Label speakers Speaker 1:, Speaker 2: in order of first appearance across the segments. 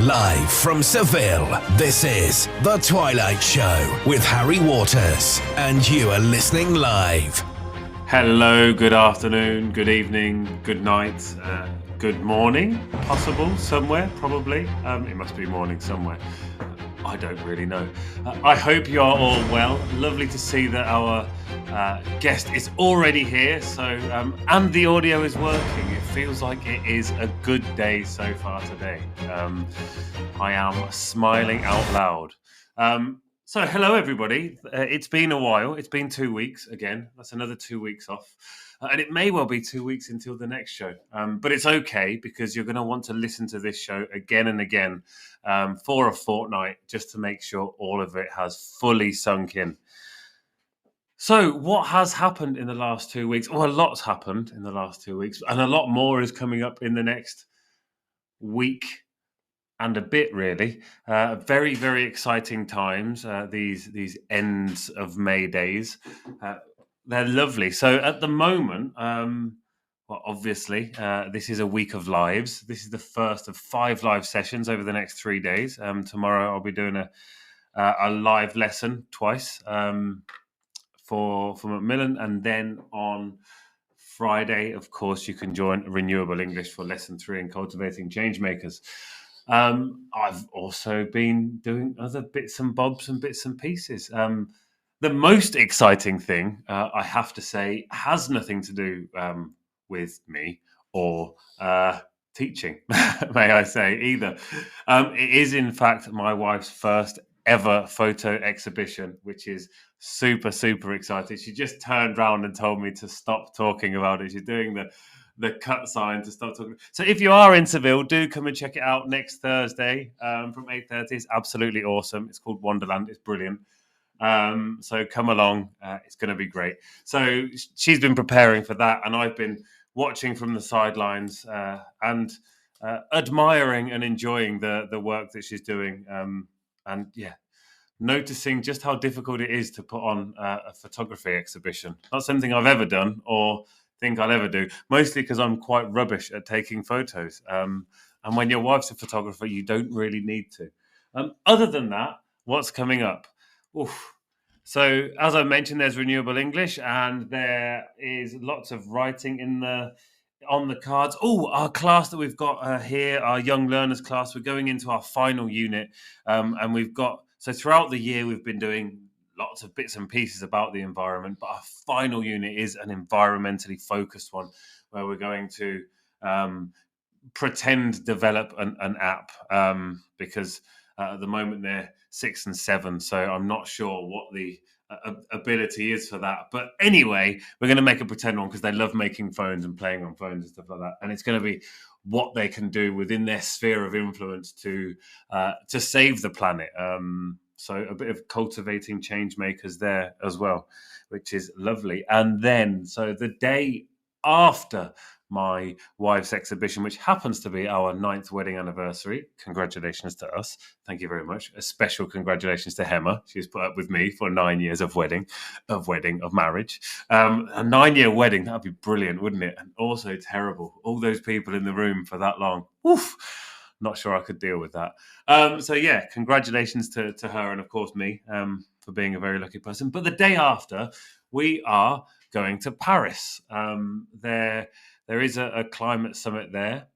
Speaker 1: Live from Seville, this is The Twilight Show with Harry Waters, and you are listening live.
Speaker 2: Hello, good afternoon, good evening, good night, good morning, possible, somewhere, probably. It must be morning somewhere. I don't really know. I hope you are all well. Lovely to see that our guest is already here, and the audio is working. It feels like it is a good day so far today. I am smiling out loud. So hello, everybody. It's been a while. It's been 2 weeks again. That's another 2 weeks off. And it may well be 2 weeks until the next show. But it's okay, because you're going to want to listen to this show again and again for a fortnight, just to make sure all of it has fully sunk in. So what has happened in the last 2 weeks? Well, a lot's happened in the last 2 weeks, and a lot more is coming up in the next week and a bit, really. Very, very exciting times, these ends of May days. They're lovely. So at the moment, well, obviously, this is a week of lives. This is the first of 5 live sessions over the next 3 days. Tomorrow I'll be doing a live lesson twice for Macmillan, and then on Friday, of course, you can join Renewable English for lesson 3 in Cultivating Changemakers. I've also been doing other bits and bobs and bits and pieces. The most exciting thing, I have to say, has nothing to do with me or teaching, may I say, either. It is, in fact, my wife's first ever photo exhibition, which is super, super exciting. She just turned around and told me to stop talking about it. She's doing the cut sign to stop talking. So if you are in Seville, do come and check it out next Thursday from 8:30. It's absolutely awesome. It's called Wonderland. It's brilliant. So come along. It's going to be great. So she's been preparing for that, and I've been watching from the sidelines and admiring and enjoying the work that she's doing. And yeah, noticing just how difficult it is to put on a photography exhibition. Not something I've ever done or think I'll ever do, mostly because I'm quite rubbish at taking photos. And when your wife's a photographer, you don't really need to. Other than that, what's coming up? Oof. So, as I mentioned, there's Renewable English, and there is lots of writing on the cards. Oh, our class that we've got here, our Young Learners class, we're going into our final unit, and we've got, so throughout the year, we've been doing lots of bits and pieces about the environment, but our final unit is an environmentally focused one, where we're going to pretend develop an app, because at the moment they're 6 and 7, so I'm not sure what the ability is for that. But anyway, we're going to make a pretend one, because they love making phones and playing on phones and stuff like that, and it's going to be what they can do within their sphere of influence to save the planet. So a bit of cultivating change makers there as well, which is lovely. And then, so the day after my wife's exhibition, which happens to be our 9th wedding anniversary. Congratulations to us. Thank you very much. A special congratulations to Hema. She's put up with me for 9 years of marriage. A 9-year wedding, that'd be brilliant, wouldn't it? And also terrible. All those people in the room for that long. Oof. Not sure I could deal with that. So yeah, congratulations to her, and of course me, for being a very lucky person. But the day after, we are going to Paris. There is a climate summit there.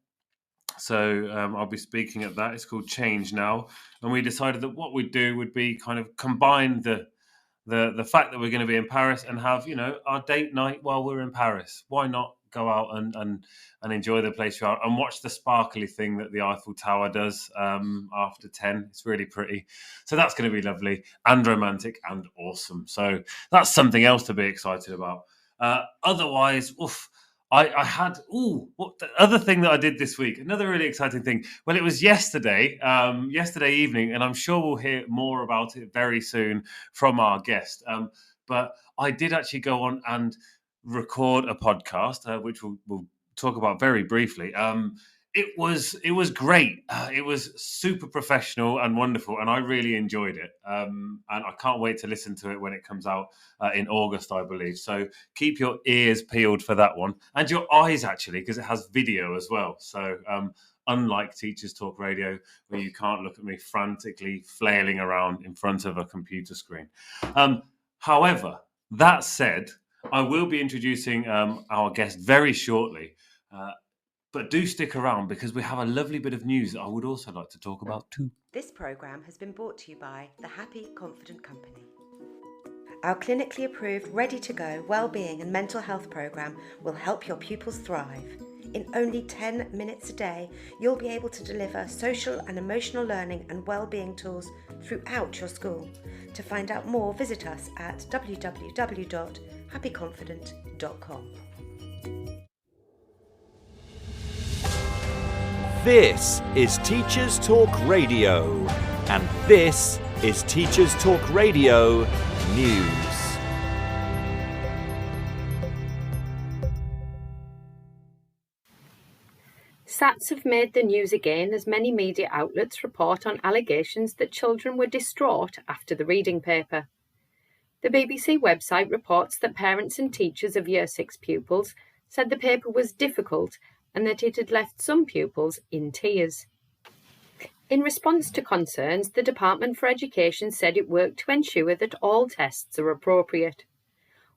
Speaker 2: So I'll be speaking at that. It's called Change Now. And we decided that what we'd do would be kind of combine the fact that we're going to be in Paris and have, our date night while we're in Paris. Why not go out and enjoy the place you are and watch the sparkly thing that the Eiffel Tower does after 10. It's really pretty. So that's going to be lovely and romantic and awesome. So that's something else to be excited about. Otherwise, I had, what the other thing that I did this week, another really exciting thing. Well, it was yesterday evening, and I'm sure we'll hear more about it very soon from our guest. But I did actually go on and record a podcast, which we'll talk about very briefly. It was great. It was super professional and wonderful, and I really enjoyed it. And I can't wait to listen to it when it comes out in August, I believe. So keep your ears peeled for that one, and your eyes, actually, because it has video as well. So unlike Teachers Talk Radio, where you can't look at me frantically flailing around in front of a computer screen. However, that said, I will be introducing our guest very shortly. But do stick around because we have a lovely bit of news that I would also like to talk about too.
Speaker 3: This programme has been brought to you by the Happy Confident Company. Our clinically approved, ready-to-go wellbeing and mental health programme will help your pupils thrive. In only 10 minutes a day, you'll be able to deliver social and emotional learning and wellbeing tools throughout your school. To find out more, visit us at www.happyconfident.com.
Speaker 4: This is Teachers Talk Radio, and this is Teachers Talk Radio News.
Speaker 5: SATs have made the news again as many media outlets report on allegations that children were distraught after the reading paper. The BBC website reports that parents and teachers of Year 6 pupils said the paper was difficult and that it had left some pupils in tears. In response to concerns, the Department for Education said it worked to ensure that all tests are appropriate.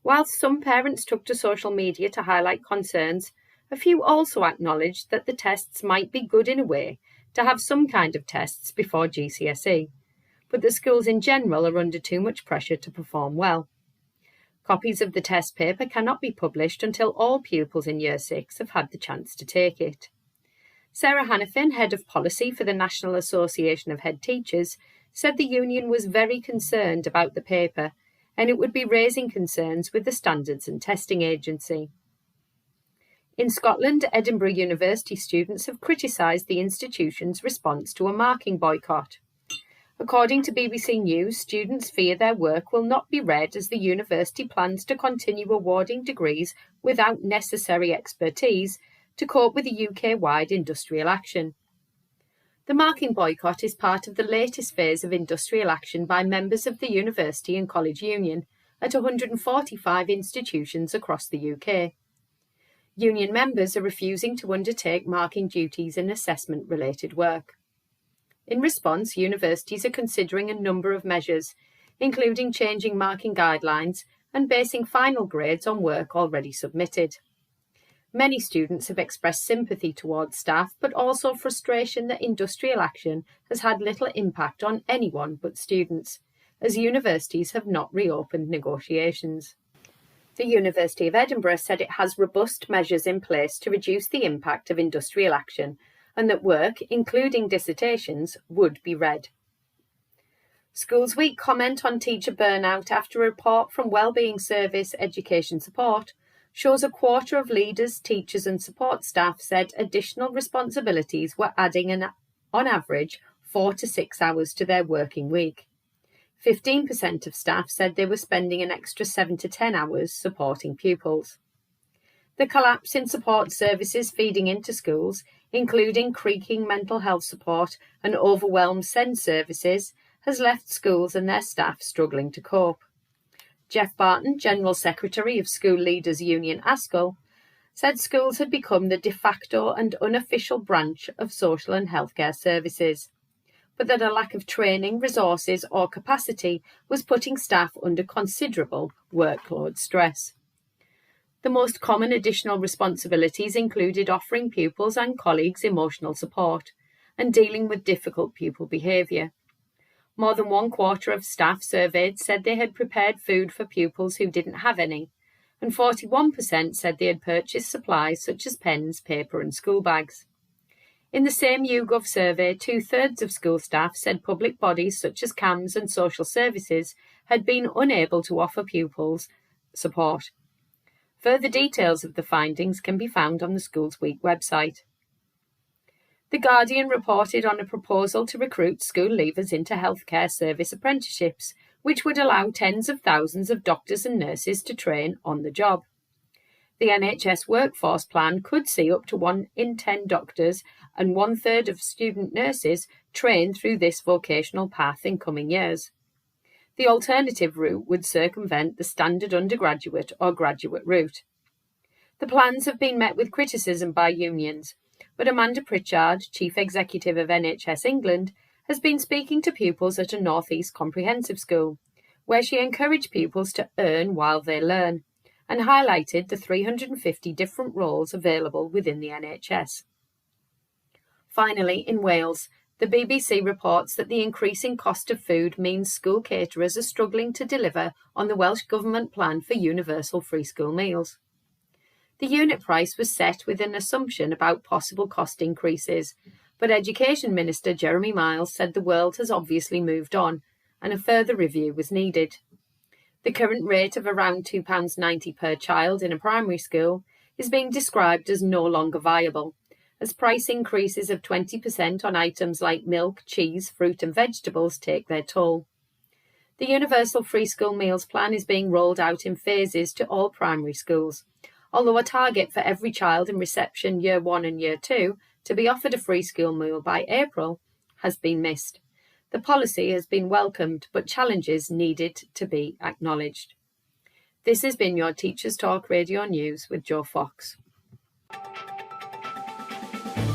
Speaker 5: Whilst some parents took to social media to highlight concerns, a few also acknowledged that the tests might be good in a way to have some kind of tests before GCSE, but the schools in general are under too much pressure to perform well. Copies of the test paper cannot be published until all pupils in Year 6 have had the chance to take it. Sarah Hannafin, Head of Policy for the National Association of Head Teachers, said the union was very concerned about the paper and it would be raising concerns with the Standards and Testing Agency. In Scotland, Edinburgh University students have criticised the institution's response to a marking boycott. According to BBC News, students fear their work will not be read as the university plans to continue awarding degrees without necessary expertise to cope with the UK-wide industrial action. The marking boycott is part of the latest phase of industrial action by members of the University and College Union at 145 institutions across the UK. Union members are refusing to undertake marking duties and assessment-related work. In response, universities are considering a number of measures, including changing marking guidelines and basing final grades on work already submitted. Many students have expressed sympathy towards staff, but also frustration that industrial action has had little impact on anyone but students, as universities have not reopened negotiations. The University of Edinburgh said it has robust measures in place to reduce the impact of industrial action and that work, including dissertations, would be read. Schools Week comment on teacher burnout after a report from Wellbeing Service Education Support shows a quarter of leaders, teachers and support staff said additional responsibilities were adding on average 4 to 6 hours to their working week. 15% of staff said they were spending an extra 7 to 10 hours supporting pupils. The collapse in support services feeding into schools, including creaking mental health support and overwhelmed SEND services, has left schools and their staff struggling to cope. Jeff Barton, General Secretary of School Leaders Union ASCL, said schools had become the de facto and unofficial branch of social and healthcare services, but that a lack of training, resources or capacity was putting staff under considerable workload stress. The most common additional responsibilities included offering pupils and colleagues emotional support and dealing with difficult pupil behaviour. More than 1/4 of staff surveyed said they had prepared food for pupils who didn't have any, and 41% said they had purchased supplies such as pens, paper and school bags. In the same YouGov survey, 2/3 of school staff said public bodies such as CAMS and social services had been unable to offer pupils support. Further details of the findings can be found on the Schools Week website. The Guardian reported on a proposal to recruit school leavers into healthcare service apprenticeships, which would allow tens of thousands of doctors and nurses to train on the job. The NHS workforce plan could see up to 1 in 10 doctors and 1/3 of student nurses trained through this vocational path in coming years. The alternative route would circumvent the standard undergraduate or graduate route. The plans have been met with criticism by unions, but Amanda Pritchard, Chief Executive of NHS England, has been speaking to pupils at a North East Comprehensive School, where she encouraged pupils to earn while they learn, and highlighted the 350 different roles available within the NHS. Finally, in Wales, the BBC reports that the increasing cost of food means school caterers are struggling to deliver on the Welsh Government plan for universal free school meals. The unit price was set with an assumption about possible cost increases, but Education Minister Jeremy Miles said the world has obviously moved on and a further review was needed. The current rate of around £2.90 per child in a primary school is being described as no longer viable, as price increases of 20% on items like milk, cheese, fruit and vegetables take their toll. The Universal Free School Meals Plan is being rolled out in phases to all primary schools, although a target for every child in reception Year 1 and Year 2 to be offered a free school meal by April has been missed. The policy has been welcomed, but challenges needed to be acknowledged. This has been your Teachers Talk Radio News with Joe Fox.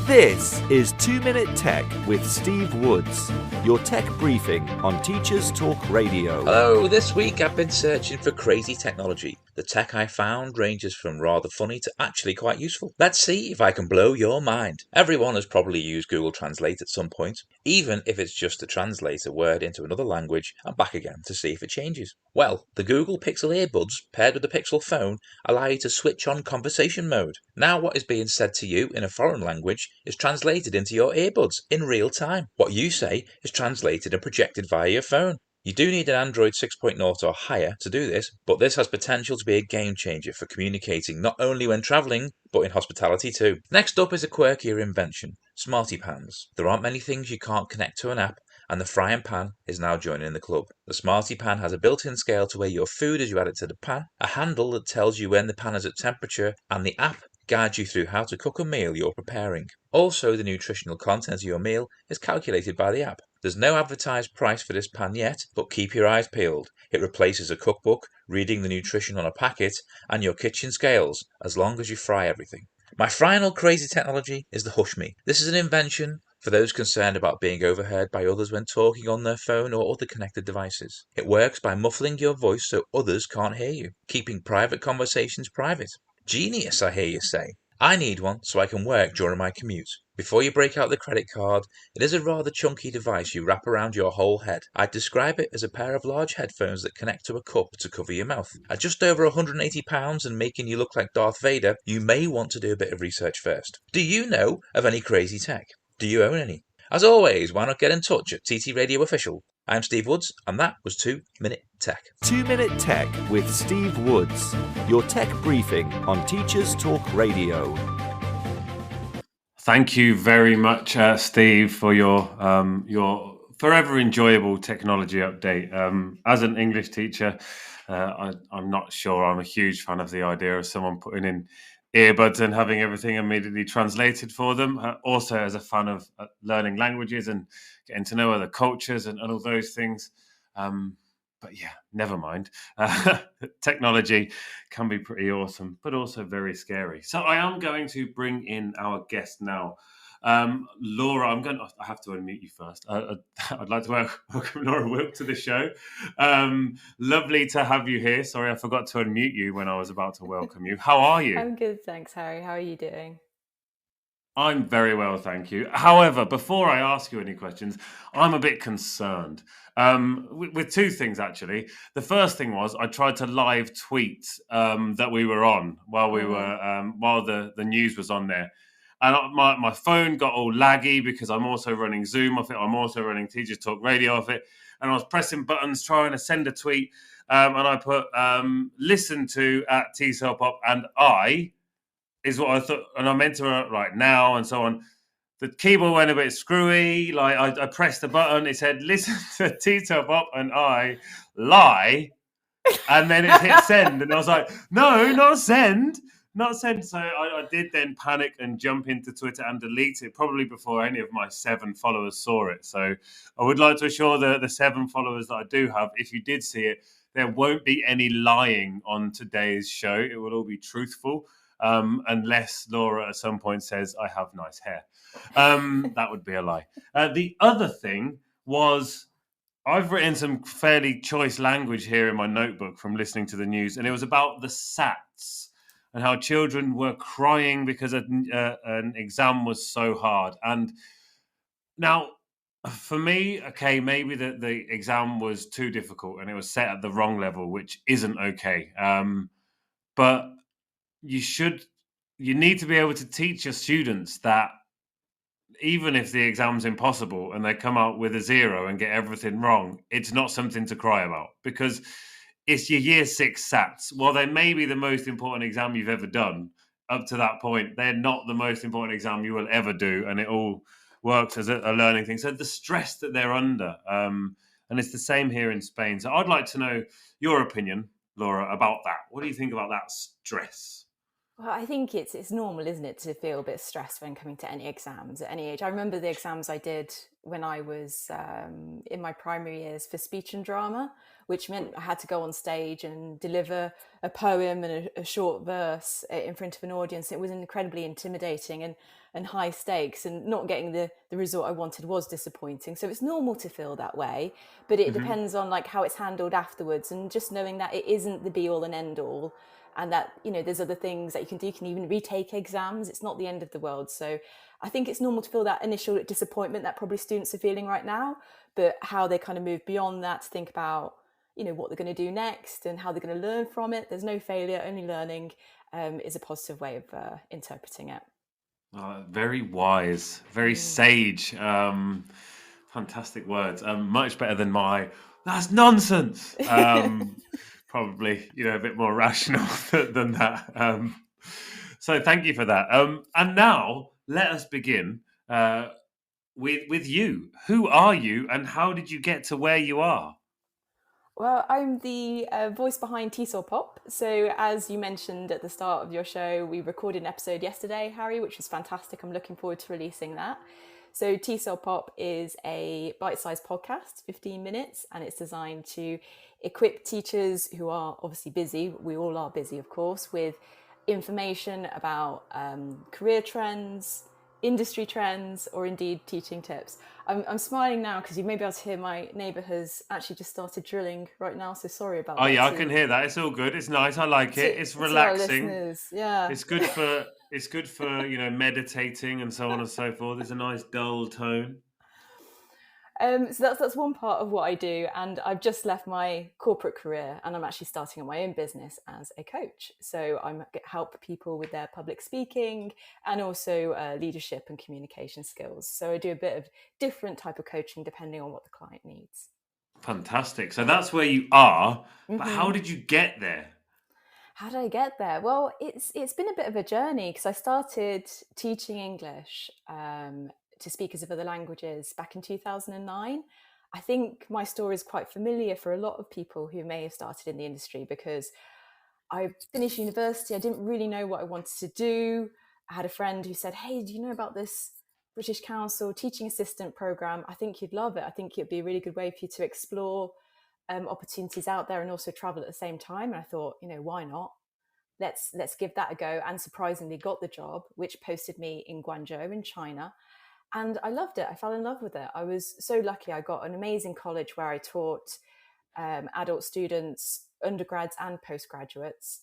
Speaker 4: This is 2 Minute Tech with Steve Woods, your tech briefing on Teachers Talk Radio.
Speaker 6: Hello, this week I've been searching for crazy technology. The tech I found ranges from rather funny to actually quite useful. Let's see if I can blow your mind. Everyone has probably used Google Translate at some point, even if it's just to translate a word into another language and back again to see if it changes. Well, the Google Pixel earbuds paired with the Pixel phone allow you to switch on conversation mode. Now what is being said to you in a foreign language is translated into your earbuds in real time. What you say is translated and projected via your phone. You do need an Android 6.0 or higher to do this, but this has potential to be a game changer for communicating not only when travelling, but in hospitality too. Next up is a quirkier invention, Smarty Pans. There aren't many things you can't connect to an app, and the frying pan is now joining the club. The Smarty Pan has a built-in scale to weigh your food as you add it to the pan, a handle that tells you when the pan is at temperature, and the app guides you through how to cook a meal you're preparing. Also, the nutritional content of your meal is calculated by the app. There's no advertised price for this pan yet, but keep your eyes peeled. It replaces a cookbook, reading the nutrition on a packet, and your kitchen scales, as long as you fry everything. My final crazy technology is the Hush Me. This is an invention for those concerned about being overheard by others when talking on their phone or other connected devices. It works by muffling your voice so others can't hear you, keeping private conversations private. Genius, I hear you say. I need one so I can work during my commute. Before you break out the credit card, it is a rather chunky device you wrap around your whole head. I'd describe it as a pair of large headphones that connect to a cup to cover your mouth. At just over £180 and making you look like Darth Vader, you may want to do a bit of research first. Do you know of any crazy tech? Do you own any? As always, why not get in touch at TT Radio Official? I'm Steve Woods, and that was 2 Minute Tech.
Speaker 4: 2 Minute Tech with Steve Woods, your tech briefing on Teachers Talk Radio.
Speaker 2: Thank you very much, Steve, for your forever enjoyable technology update. As an English teacher, I'm not sure I'm a huge fan of the idea of someone putting in earbuds and having everything immediately translated for them. Also, as a fan of learning languages and getting to know other cultures and all those things. But yeah, never mind. Technology can be pretty awesome, but also very scary. So I am going to bring in our guest now. Laura, I have to unmute you first. I'd like to welcome Laura Wilk to the show. Lovely to have you here. Sorry, I forgot to unmute you when I was about to welcome you. How are you?
Speaker 7: I'm good, thanks, Harry. How are you doing?
Speaker 2: I'm very well, thank you. However, before I ask you any questions, I'm a bit concerned with two things, actually. The first thing was I tried to live tweet that we were on while while the news was on there. And my phone got all laggy because I'm also running Zoom off it. I'm also running Teachers Talk Radio off it. And I was pressing buttons trying to send a tweet. And I put listen to at TCellPop and I is what I thought. And I meant to write now and so on. The keyboard went a bit screwy. Like I pressed the button. It said listen to TCellPop and I lie. And then it hit send. And I was like, no, not send. Not send. So I did then panic and jump into Twitter and delete it, probably before any of my 7 followers saw it. So I would like to assure the 7 followers that I do have, if you did see it, there won't be any lying on today's show. It will all be truthful. unless Laura at some point says, I have nice hair. That would be a lie. The other thing was, I've written some fairly choice language here in my notebook from listening to the news, and it was about the SATs and how children were crying because an exam was so hard. And now, for me, okay, maybe the exam was too difficult and it was set at the wrong level, which isn't okay. But you need to be able to teach your students that even if the exam's impossible and they come out with a 0 and get everything wrong, it's not something to cry about, because it's your year 6 SATs. While they may be the most important exam you've ever done, up to that point, they're not the most important exam you will ever do, and it all works as a learning thing. So the stress that they're under, and it's the same here in Spain. So I'd like to know your opinion, Laura, about that. What do you think about that stress?
Speaker 7: Well, I think it's normal, isn't it, to feel a bit stressed when coming to any exams at any age. I remember the exams I did when I was in my primary years for speech and drama, which meant I had to go on stage and deliver a poem and a short verse in front of an audience. It was incredibly intimidating and high stakes, and not getting the result I wanted was disappointing. So it's normal to feel that way, but it depends on like how it's handled afterwards, and just knowing that it isn't the be all and end all. And that, there's other things that you can do. You can even retake exams. It's not the end of the world. So I think it's normal to feel that initial disappointment that probably students are feeling right now, but how they kind of move beyond that to think about, what they're going to do next and how they're going to learn from it. There's no failure, only learning is a positive way of interpreting it.
Speaker 2: Very wise, very sage. Fantastic words. Much better than that's nonsense. Probably, a bit more rational than that. So thank you for that. And now let us begin with you. Who are you and how did you get to where you are?
Speaker 7: Well, I'm the voice behind TESOL Pop. So as you mentioned at the start of your show, we recorded an episode yesterday, Harry, which was fantastic. I'm looking forward to releasing that. So TESOL Pop is a bite-sized podcast, 15 minutes, and it's designed to equip teachers who are obviously busy, we all are busy, of course, with information about career trends, industry trends, or indeed teaching tips. I'm smiling now because you may be able to hear my neighbour has actually just started drilling right now, so sorry about that.
Speaker 2: Oh yeah, I can hear that. It's all good. It's nice. I like it. It's relaxing.
Speaker 7: Yeah.
Speaker 2: It's good for meditating and so on and so forth. It's a nice dull tone.
Speaker 7: So that's one part of what I do, and I've just left my corporate career and I'm actually starting my own business as a coach. So I help people with their public speaking and also leadership and communication skills. So I do a bit of different type of coaching depending on what the client needs.
Speaker 2: Fantastic. So that's where you are, but how did you get there?
Speaker 7: How did I get there? Well, it's been a bit of a journey because I started teaching English to speakers of other languages back in 2009. I think my story is quite familiar for a lot of people who may have started in the industry, because I finished university. I didn't really know what I wanted to do. I had a friend who said, hey, do you know about this British Council teaching assistant program? I think you'd love it. I think it'd be a really good way for you to explore opportunities out there and also travel at the same time. And I thought, why not? Let's give that a go. And surprisingly got the job, which posted me in Guangzhou in China. And I loved it. I fell in love with it. I was so lucky. I got an amazing college where I taught adult students, undergrads and postgraduates.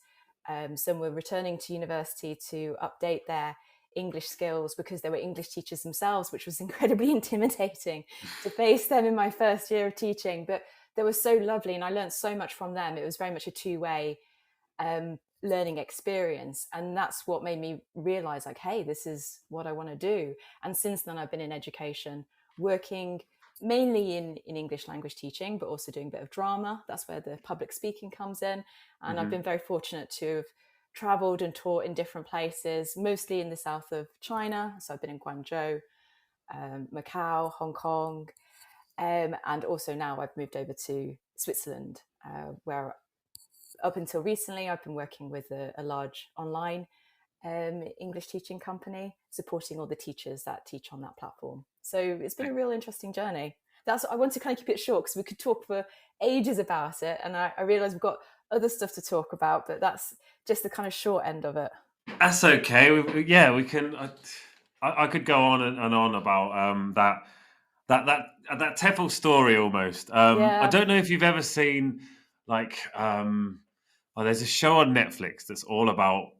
Speaker 7: Some were returning to university to update their English skills because they were English teachers themselves, which was incredibly intimidating to face them in my first year of teaching. But they were so lovely and I learned so much from them. It was very much a two-way learning experience, and that's what made me realize, like, hey, this is what I want to do. And since then I've been in education, working mainly in English language teaching, but also doing a bit of drama. That's where the public speaking comes in. And I've been very fortunate to have traveled and taught in different places, mostly in the south of China. So I've been in Guangzhou, Macau, Hong Kong, and also now I've moved over to Switzerland, where up until recently, I've been working with a large online English teaching company, supporting all the teachers that teach on that platform. So it's been a real interesting journey. I want to kind of keep it short because we could talk for ages about it. And I realize we've got other stuff to talk about, but that's just the kind of short end of it.
Speaker 2: That's okay. We can. I could go on and on about that Tefl story almost. I
Speaker 7: Yeah.
Speaker 2: don't know if you've ever seen like there's a show on Netflix that's all about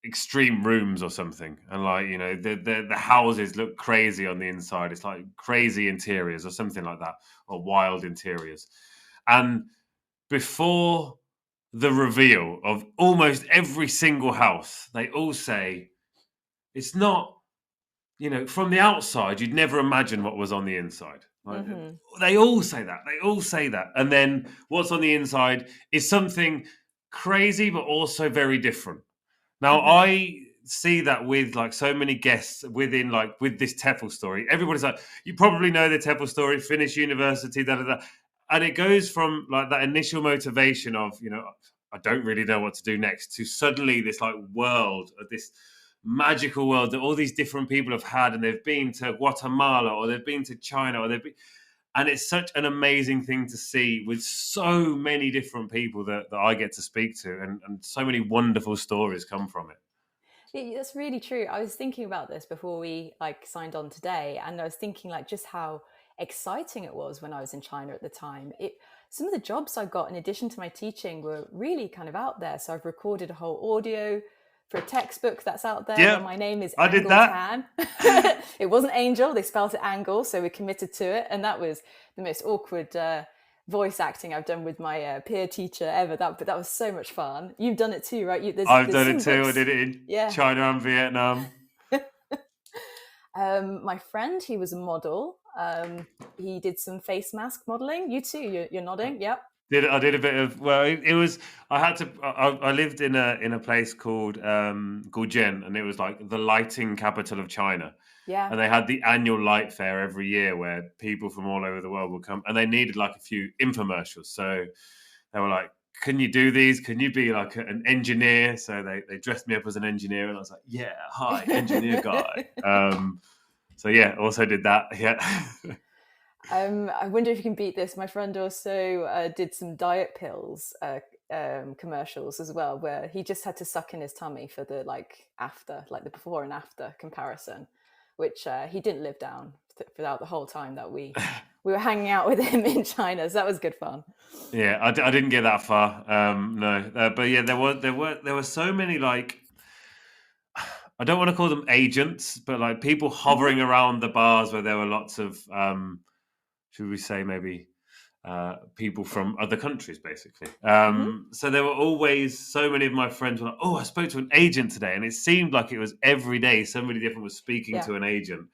Speaker 2: extreme rooms or something, and like the houses look crazy on the inside. It's like crazy interiors or something like that, or wild interiors, and before the reveal of almost every single house, they all say it's not, from the outside, you'd never imagine what was on the inside. Like,
Speaker 7: Hmm.
Speaker 2: they all say that. They all say that. And then what's on the inside is something crazy, but also very different. Now,
Speaker 7: Hmm.
Speaker 2: I see that with like so many guests with this Tefl story. Everybody's like, you probably know the Tefl story, finish university, da da da. And it goes from like that initial motivation of, I don't really know what to do next, to suddenly this like world, this magical world that all these different people have had, and they've been to Guatemala or they've been to China or and it's such an amazing thing to see with so many different people that I get to speak to, and so many wonderful stories come from it.
Speaker 7: Yeah, that's really true. I was thinking about this before we like signed on today, and I was thinking like just how exciting it was when I was in China at the time. Some of the jobs I got in addition to my teaching were really kind of out there. So I've recorded a whole audio for a textbook that's out there where
Speaker 2: Yeah,
Speaker 7: my name is
Speaker 2: I did
Speaker 7: Angle
Speaker 2: that.
Speaker 7: Tan. It wasn't Angel, they spelled it Angle, so we committed to it, and that was the most awkward voice acting I've done with my peer teacher ever. But that was so much fun. You've done it too, right?
Speaker 2: I've
Speaker 7: There's
Speaker 2: done it
Speaker 7: some
Speaker 2: too. I
Speaker 7: books.
Speaker 2: did it in
Speaker 7: Yeah.
Speaker 2: China and Vietnam.
Speaker 7: My friend, he was a model. He did some face mask modeling. You too. You're nodding. Yep.
Speaker 2: I did a bit of, well, it was, I had to, I lived in a place called Gujian, and it was like the lighting capital of China.
Speaker 7: Yeah.
Speaker 2: And they had the annual light fair every year where people from all over the world would come, and they needed like a few infomercials. So they were like, can you do these? Can you be like an engineer? So they dressed me up as an engineer, and I was like, yeah, hi, engineer guy. So yeah, also did that. Yeah.
Speaker 7: I wonder if you can beat this. My friend also did some diet pills commercials as well, where he just had to suck in his tummy for the like the before and after comparison, which he didn't live down throughout the whole time that we were hanging out with him in China. So that was good fun.
Speaker 2: Yeah, I didn't get that far. No, but yeah, there were so many like, I don't want to call them agents, but like people
Speaker 7: Hmm.
Speaker 2: hovering around the bars where there were lots of should we say maybe people from other countries, basically.
Speaker 7: Hmm.
Speaker 2: So there were always so many of my friends were like, "Oh, I spoke to an agent today," and it seemed like it was every day somebody different was speaking
Speaker 7: Yeah.
Speaker 2: to an agent.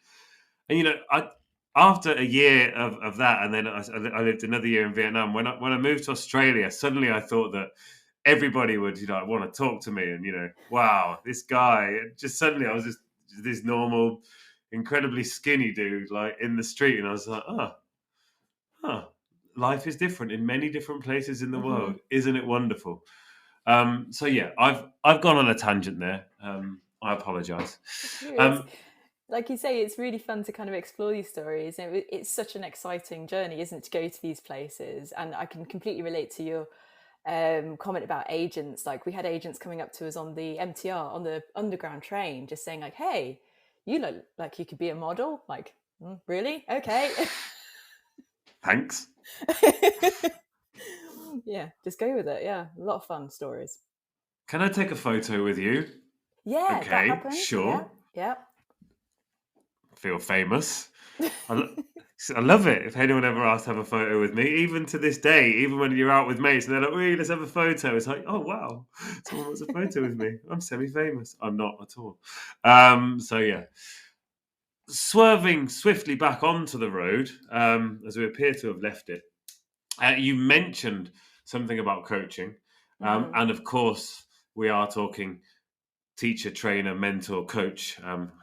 Speaker 2: And I after a year of that, and then I lived another year in Vietnam. When I moved to Australia, suddenly I thought that everybody would want to talk to me, and wow, this guy. Just suddenly I was just this normal, incredibly skinny dude like in the street, and I was like, oh, huh, life is different in many different places in the
Speaker 7: Hmm.
Speaker 2: world, isn't it wonderful? So yeah, I've gone on a tangent there. I apologise.
Speaker 7: It's like you say, it's really fun to kind of explore these stories. And it's such an exciting journey, isn't it, to go to these places? And I can completely relate to your comment about agents. Like we had agents coming up to us on the MTR, on the underground train, just saying like, "Hey, you look like you could be a model." Like, really? Okay.
Speaker 2: Thanks.
Speaker 7: Yeah, just go with it. Yeah, a lot of fun stories.
Speaker 2: Can I take a photo with you?
Speaker 7: Yeah, that
Speaker 2: Okay,
Speaker 7: happened. Yeah,
Speaker 2: sure.
Speaker 7: yeah.
Speaker 2: Feel famous. I, lo- I love it. If anyone ever asks to have a photo with me, even to this day, even when you're out with mates and they're like, "Wait, let's have a photo," it's like, "Oh wow, someone wants a photo with me." I'm semi-famous. I'm not at all. So yeah, swerving swiftly back onto the road, as we appear to have left it. You mentioned something about coaching,
Speaker 7: Hmm.
Speaker 2: and of course, we are talking teacher, trainer, mentor, coach.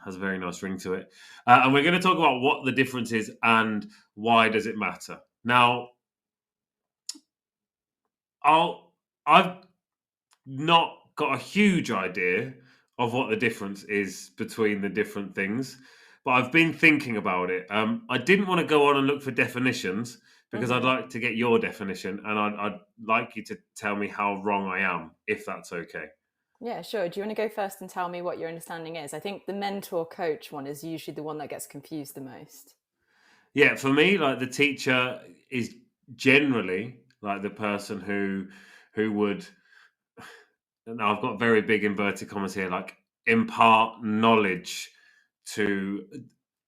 Speaker 2: Has a very nice ring to it. And we're going to talk about what the difference is and why does it matter. Now, I've not got a huge idea of what the difference is between the different things, but I've been thinking about it. I didn't want to go on and look for definitions because I'd
Speaker 7: Hmm.
Speaker 2: like to get your definition, and I'd like you to tell me how wrong I am, if that's okay.
Speaker 7: Yeah, sure. Do you want to go first and tell me what your understanding is? I think the mentor coach one is usually the one that gets confused the most.
Speaker 2: Yeah, for me, like the teacher is generally like the person who would, now I've got very big inverted commas here, like impart knowledge to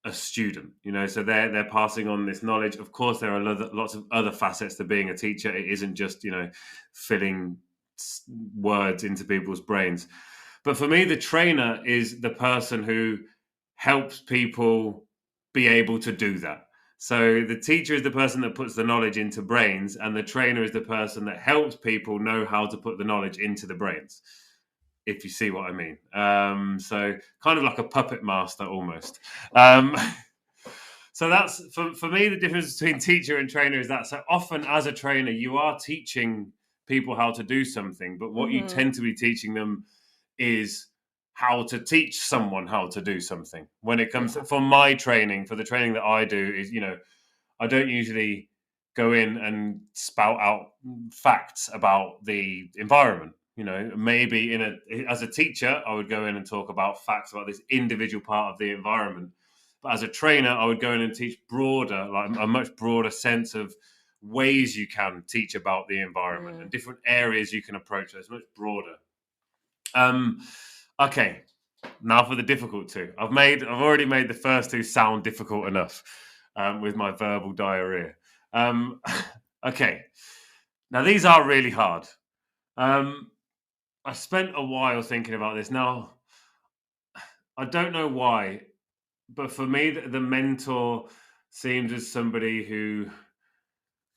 Speaker 2: a student. So they're passing on this knowledge. Of course, there are lots of other facets to being a teacher. It isn't just filling words into people's brains. But for me, the trainer is the person who helps people be able to do that. So the teacher is the person that puts the knowledge into brains, and the trainer is the person that helps people know how to put the knowledge into the brains, if you see what I mean. So kind of like a puppet master almost. So that's, for me, the difference between teacher and trainer is that so often as a trainer, you are teaching people how to do something, but what you tend to be teaching them is how to teach someone how to do something. When it comes to, for my training, for the training that I do is, I don't usually go in and spout out facts about the environment. Maybe as a teacher, I would go in and talk about facts about this individual part of the environment. But as a trainer, I would go in and teach broader, like a much broader sense of ways you can teach about the environment and different areas you can approach. It's much broader. Okay, now for the difficult two. I've already made the first two sound difficult enough with my verbal diarrhea. Okay, now these are really hard. I spent a while thinking about this. Now, I don't know why, but for me, the mentor seems as somebody who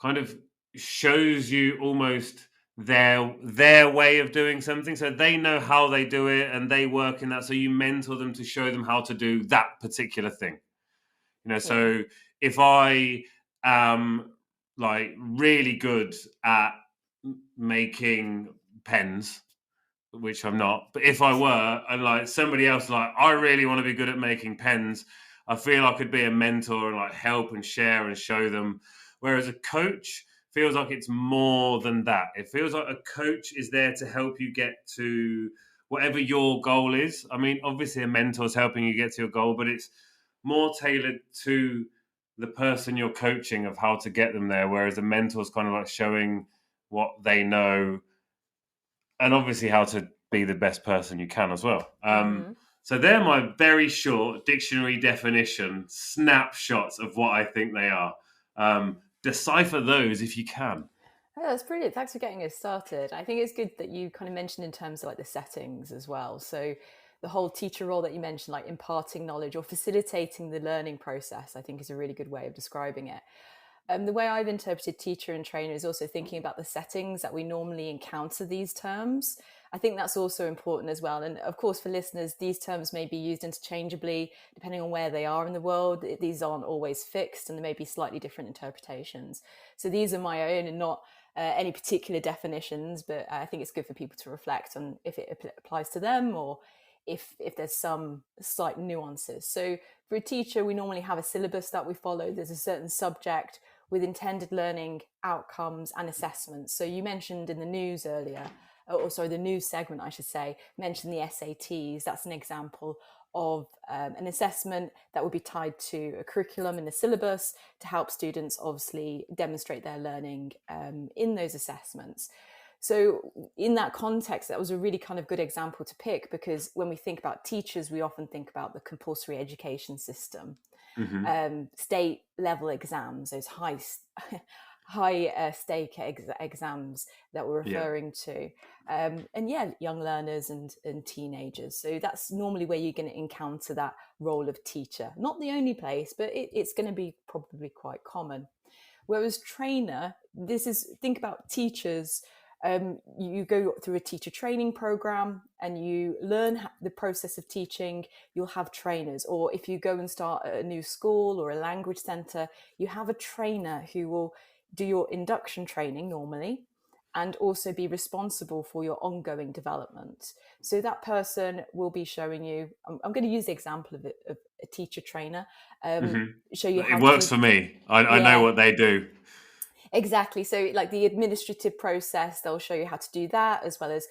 Speaker 2: kind of shows you almost their way of doing something, so they know how they do it and they work in that, so you mentor them to show them how to do that particular thing. So if I am like really good at making pens, which I'm not, but if I were, and like somebody else, like I really want to be good at making pens, I feel I could be a mentor and like help and share and show them. Whereas a coach feels like it's more than that. It feels like a coach is there to help you get to whatever your goal is. I mean, obviously a mentor is helping you get to your goal, but it's more tailored to the person you're coaching of how to get them there. Whereas a mentor is kind of like showing what they know and obviously how to be the best person you can as well. So they're my very short dictionary definition snapshots of what I think they are. Decipher those if you can.
Speaker 7: Oh, that's brilliant. Thanks for getting us started. I think it's good that you kind of mentioned in terms of like the settings as well. So the whole teacher role that you mentioned, like imparting knowledge or facilitating the learning process, I think is a really good way of describing it. The way I've interpreted teacher and trainer is also thinking about the settings that we normally encounter these terms. I think that's also important as well. And of course, for listeners, these terms may be used interchangeably depending on where they are in the world. These aren't always fixed and there may be slightly different interpretations. So these are my own and not any particular definitions, but I think it's good for people to reflect on if it applies to them or if there's some slight nuances. So for a teacher, we normally have a syllabus that we follow. There's a certain subject with intended learning outcomes and assessments. So you mentioned in the news earlier, or sorry, the news segment, I should say, mentioned the SATs. That's an example of an assessment that would be tied to a curriculum in the syllabus to help students obviously demonstrate their learning in those assessments. So in that context, that was a really kind of good example to pick, because when we think about teachers, we often think about the compulsory education system, state level exams, those high stake exams that we're referring to. And young learners and teenagers. So that's normally where you're going to encounter that role of teacher. Not the only place, but it's going to be probably quite common. Whereas trainer, think about teachers. You go through a teacher training program and you learn the process of teaching. You'll have trainers, or if you go and start at a new school or a language center, you have a trainer who will do your induction training normally and also be responsible for your ongoing development. So that person will be showing you, I'm going to use the example of a teacher trainer, show you how
Speaker 2: it works for me. I know what they do.
Speaker 7: Exactly. So like the administrative process, they'll show you how to do that, as well as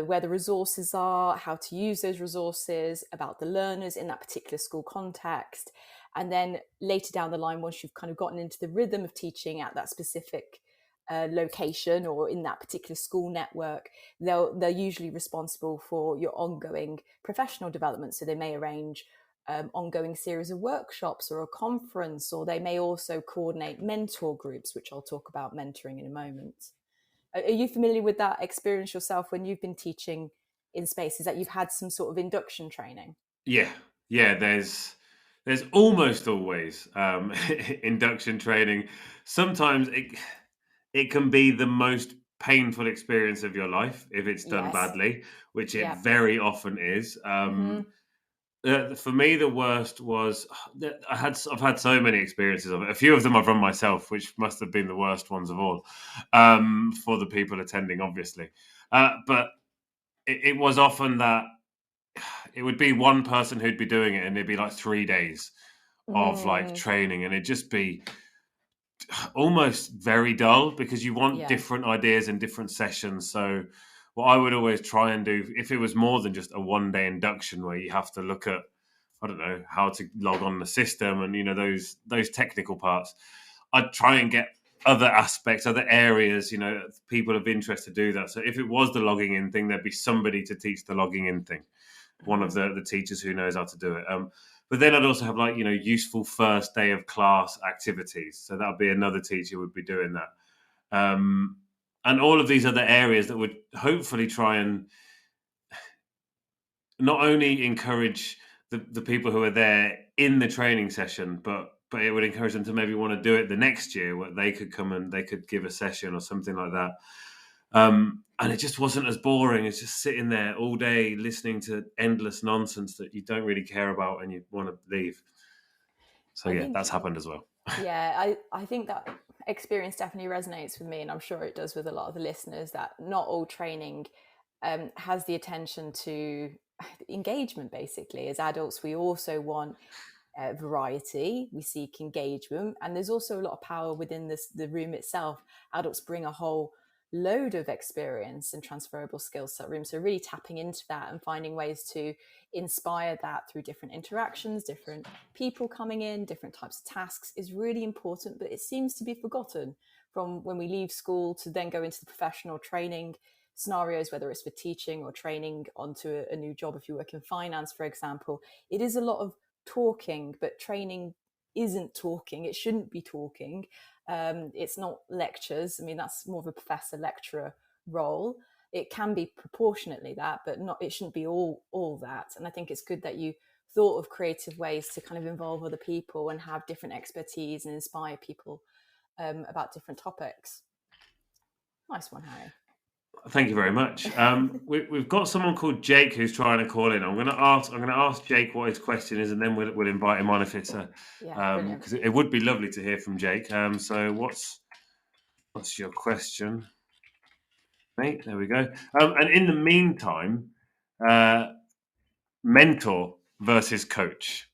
Speaker 7: where the resources are, how to use those resources, about the learners in that particular school context. And then later down the line, once you've kind of gotten into the rhythm of teaching at that specific location or in that particular school network, they're usually responsible for your ongoing professional development. So they may arrange ongoing series of workshops or a conference, or they may also coordinate mentor groups, which I'll talk about mentoring in a moment. Are you familiar with that experience yourself when you've been teaching in spaces, that you've had some sort of induction training?
Speaker 2: Yeah. There's almost always induction training. Sometimes it can be the most painful experience of your life if it's done
Speaker 7: Yes.
Speaker 2: badly, which it
Speaker 7: Yeah.
Speaker 2: very often is. For me, the worst was I've had so many experiences of it. A few of them I've run myself, which must have been the worst ones of all, for the people attending, obviously. But it was often that it would be one person who'd be doing it, and it'd be like 3 days of like training, and it'd just be almost very dull because you want different ideas in different sessions. So what I would always try and do, if it was more than just a 1 day induction where you have to look at, I don't know, how to log on the system and, those technical parts, I'd try and get other aspects, other areas, people of interest to do that. So if it was the logging in thing, there'd be somebody to teach the logging in thing, one of the teachers who knows how to do it. But then I'd also have useful first day of class activities. So that would be another teacher would be doing that. And all of these other areas that would hopefully try and not only encourage the people who are there in the training session, but it would encourage them to maybe want to do it the next year, where they could come and they could give a session or something like that. And it just wasn't as boring as just sitting there all day listening to endless nonsense that you don't really care about and you want to leave. So that's happened as well.
Speaker 7: Yeah, I think that experience definitely resonates with me, and I'm sure it does with a lot of the listeners, that not all training has the attention to engagement. Basically, as adults, we also want variety, we seek engagement, and there's also a lot of power within the room itself. Adults bring a whole load of experience and transferable skills to that room, so really tapping into that and finding ways to inspire that through different interactions, different people coming in, different types of tasks is really important. But it seems to be forgotten from when we leave school to then go into the professional training scenarios, whether it's for teaching or training onto a new job. If you work in finance, for example, it is a lot of talking, but training isn't talking. It shouldn't be talking. It's not lectures. I mean, that's more of a professor lecturer role. It can be proportionately that, but not. It shouldn't be all that. And I think it's good that you thought of creative ways to kind of involve other people and have different expertise and inspire people about different topics. Nice one, Harry.
Speaker 2: Thank you very much. We've got someone called Jake who's trying to call in. I'm going to ask Jake what his question is, and then we'll invite him on if it's because it would be lovely to hear from Jake. So what's your question, mate? There we go. And in the meantime, mentor versus coach.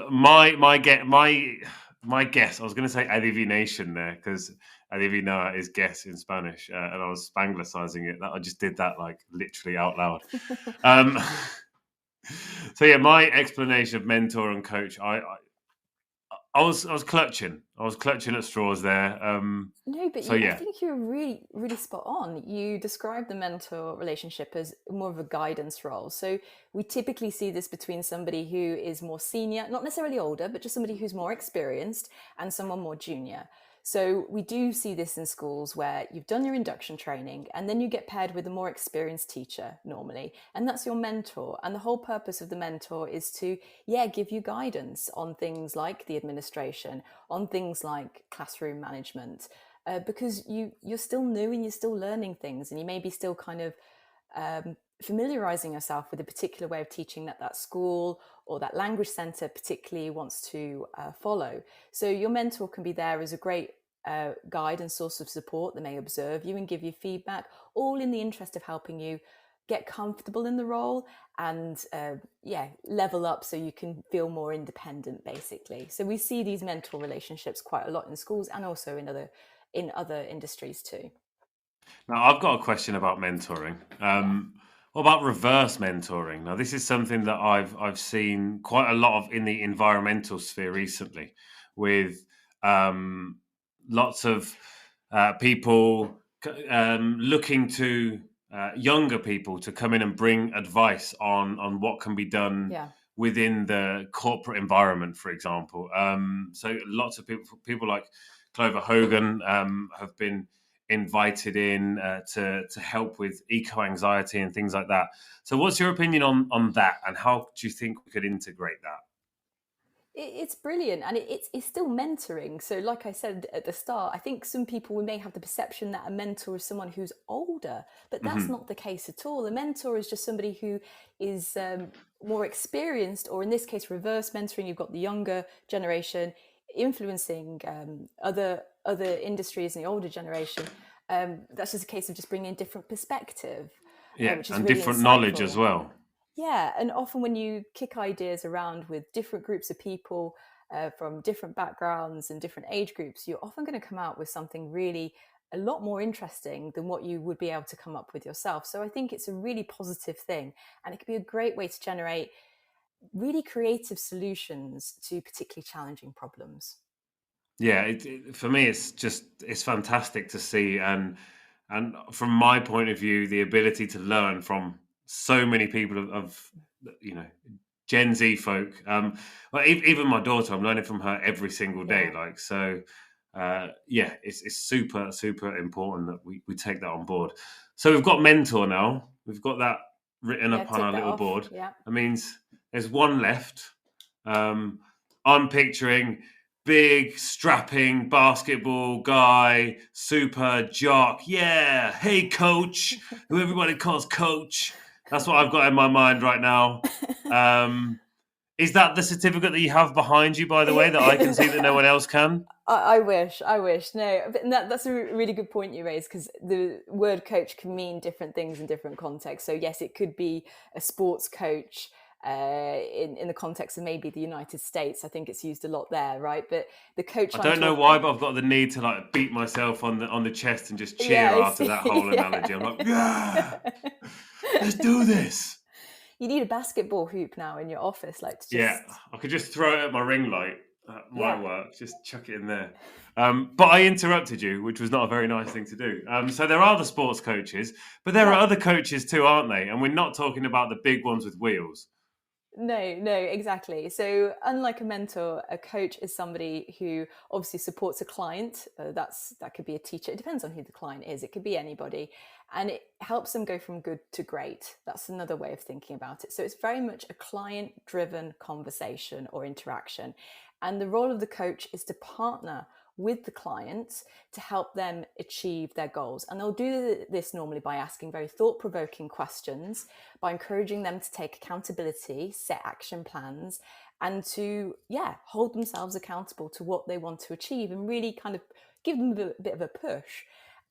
Speaker 2: My guess. I was going to say adivination there because adivina is guess in Spanish, and I was Spanglicizing it. I just did that like literally out loud. So my explanation of mentor and coach, I was clutching. I was clutching at straws there.
Speaker 7: No, but I think you're really, really spot on. You describe the mentor relationship as more of a guidance role. So we typically see this between somebody who is more senior, not necessarily older, but just somebody who's more experienced, and someone more junior. So we do see this in schools where you've done your induction training and then you get paired with a more experienced teacher normally, and that's your mentor. And the whole purpose of the mentor is to, give you guidance on things like the administration, on things like classroom management, because you're still new and you're still learning things, and you may be still kind of familiarizing yourself with a particular way of teaching that school or that language center particularly wants to follow. So your mentor can be there as a great guide and source of support. They may observe you and give you feedback, all in the interest of helping you get comfortable in the role and level up so you can feel more independent, basically. So we see these mentor relationships quite a lot in schools and also in other industries too.
Speaker 2: Now, I've got a question about mentoring. What about reverse mentoring? Now, this is something that I've seen quite a lot of in the environmental sphere recently, with lots of people looking to younger people to come in and bring advice on what can be done
Speaker 7: Yeah.
Speaker 2: within the corporate environment, for example. So lots of people like Clover Hogan have been invited in to help with eco anxiety and things like that. So, what's your opinion on that, and how do you think we could integrate that?
Speaker 7: It's brilliant, and it's still mentoring. So like I said at the start, I think some people may have the perception that a mentor is someone who's older, but that's not the case at all. A mentor is just somebody who is more experienced, or in this case reverse mentoring. You've got the younger generation influencing other industries in the older generation. That's just a case of just bringing a different perspective,
Speaker 2: Yeah,
Speaker 7: which is
Speaker 2: and
Speaker 7: really
Speaker 2: different knowledge
Speaker 7: insightful.
Speaker 2: as well.
Speaker 7: Yeah, and often when you kick ideas around with different groups of people from different backgrounds and different age groups, you're often going to come out with something really a lot more interesting than what you would be able to come up with yourself. So I think it's a really positive thing, and it can be a great way to generate really creative solutions to particularly challenging problems.
Speaker 2: Yeah, for me, it's fantastic to see, and from my point of view, the ability to learn from so many people of you know Gen Z folk. Well, even my daughter, I'm learning from her every single day.
Speaker 7: Yeah,
Speaker 2: Like so, yeah, it's super important that we take that on board. So we've got mentor now. We've got that written
Speaker 7: yeah,
Speaker 2: up on
Speaker 7: tick
Speaker 2: our
Speaker 7: that
Speaker 2: little
Speaker 7: off.
Speaker 2: board.
Speaker 7: Yeah.
Speaker 2: That means there's one left. Um, I'm picturing big strapping basketball guy, super jock. Yeah, hey coach, who everybody calls coach. That's what I've got in my mind right now. Um, is that the certificate that you have behind you, by the way, that I can see that no one else can?
Speaker 7: I wish, I wish. No, but that's a really good point you raised, because the word coach can mean different things in different contexts. So yes, it could be a sports coach in the context of maybe the United States. I think it's used a lot there, right? But the coach
Speaker 2: I
Speaker 7: I'm
Speaker 2: don't know
Speaker 7: talking,
Speaker 2: why, but I've got the need to like beat myself on the chest and just
Speaker 7: yeah,
Speaker 2: cheer
Speaker 7: I
Speaker 2: after
Speaker 7: see.
Speaker 2: that whole analogy. I'm like, yeah, let's do this.
Speaker 7: You need a basketball hoop now in your office, like to
Speaker 2: Yeah,
Speaker 7: just,
Speaker 2: I could just throw it at my ring light. That
Speaker 7: yeah.
Speaker 2: might work. Just chuck it in there. But I interrupted you, which was not a very nice thing to do. So there are the sports coaches, but there are
Speaker 7: Yeah.
Speaker 2: other coaches too, aren't they? And we're not talking about the big ones with wheels.
Speaker 7: No, exactly. So, unlike a mentor, a coach is somebody who obviously supports a client. That could be a teacher. It depends on who the client is. It could be anybody, and it helps them go from good to great. That's another way of thinking about it. So, it's very much a client-driven conversation or interaction, and the role of the coach is to partner with the clients to help them achieve their goals. And they'll do this normally by asking very thought-provoking questions, by encouraging them to take accountability, set action plans, and to, hold themselves accountable to what they want to achieve and really kind of give them a bit of a push.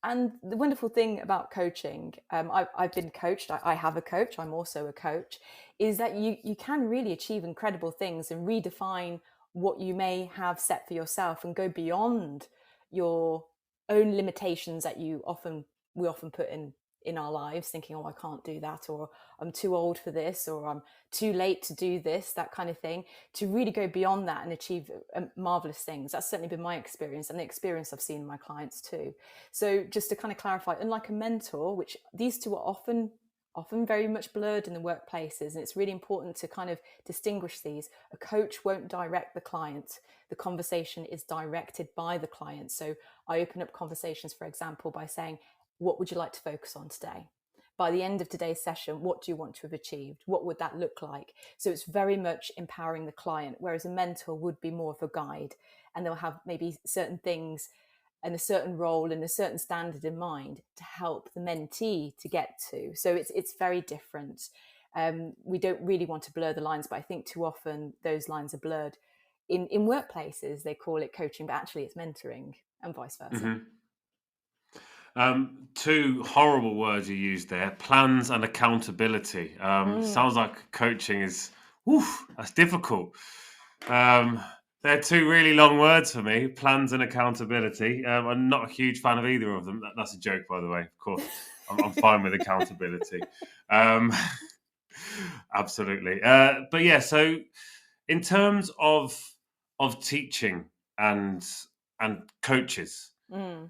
Speaker 7: And the wonderful thing about coaching, I've been coached, I have a coach, I'm also a coach, is that you can really achieve incredible things and redefine what you may have set for yourself and go beyond your own limitations that we often put in our lives, thinking, oh, I can't do that, or I'm too old for this, or I'm too late to do this, that kind of thing, to really go beyond that and achieve marvelous things. That's certainly been my experience, and the experience I've seen in my clients too. So just to kind of clarify, unlike a mentor, which these two are often very much blurred in the workplaces, and it's really important to kind of distinguish these. A coach won't direct the client. The conversation is directed by the client. So I open up conversations, for example, by saying, what would you like to focus on today? By the end of today's session, what do you want to have achieved? What would that look like? So it's very much empowering the client, whereas a mentor would be more of a guide, and they'll have maybe certain things and a certain role and a certain standard in mind to help the mentee to get to. So it's very different. We don't really want to blur the lines, but I think too often those lines are blurred. In workplaces, they call it coaching, but actually it's mentoring, and vice versa.
Speaker 2: Mm-hmm. Two horrible words you used there: plans and accountability. Sounds like coaching is, that's difficult. They're two really long words for me, plans and accountability. I'm not a huge fan of either of them. That's a joke, by the way. Of course, I'm fine with accountability. Um, absolutely. But yeah, so in terms of teaching and coaches,
Speaker 7: Mm.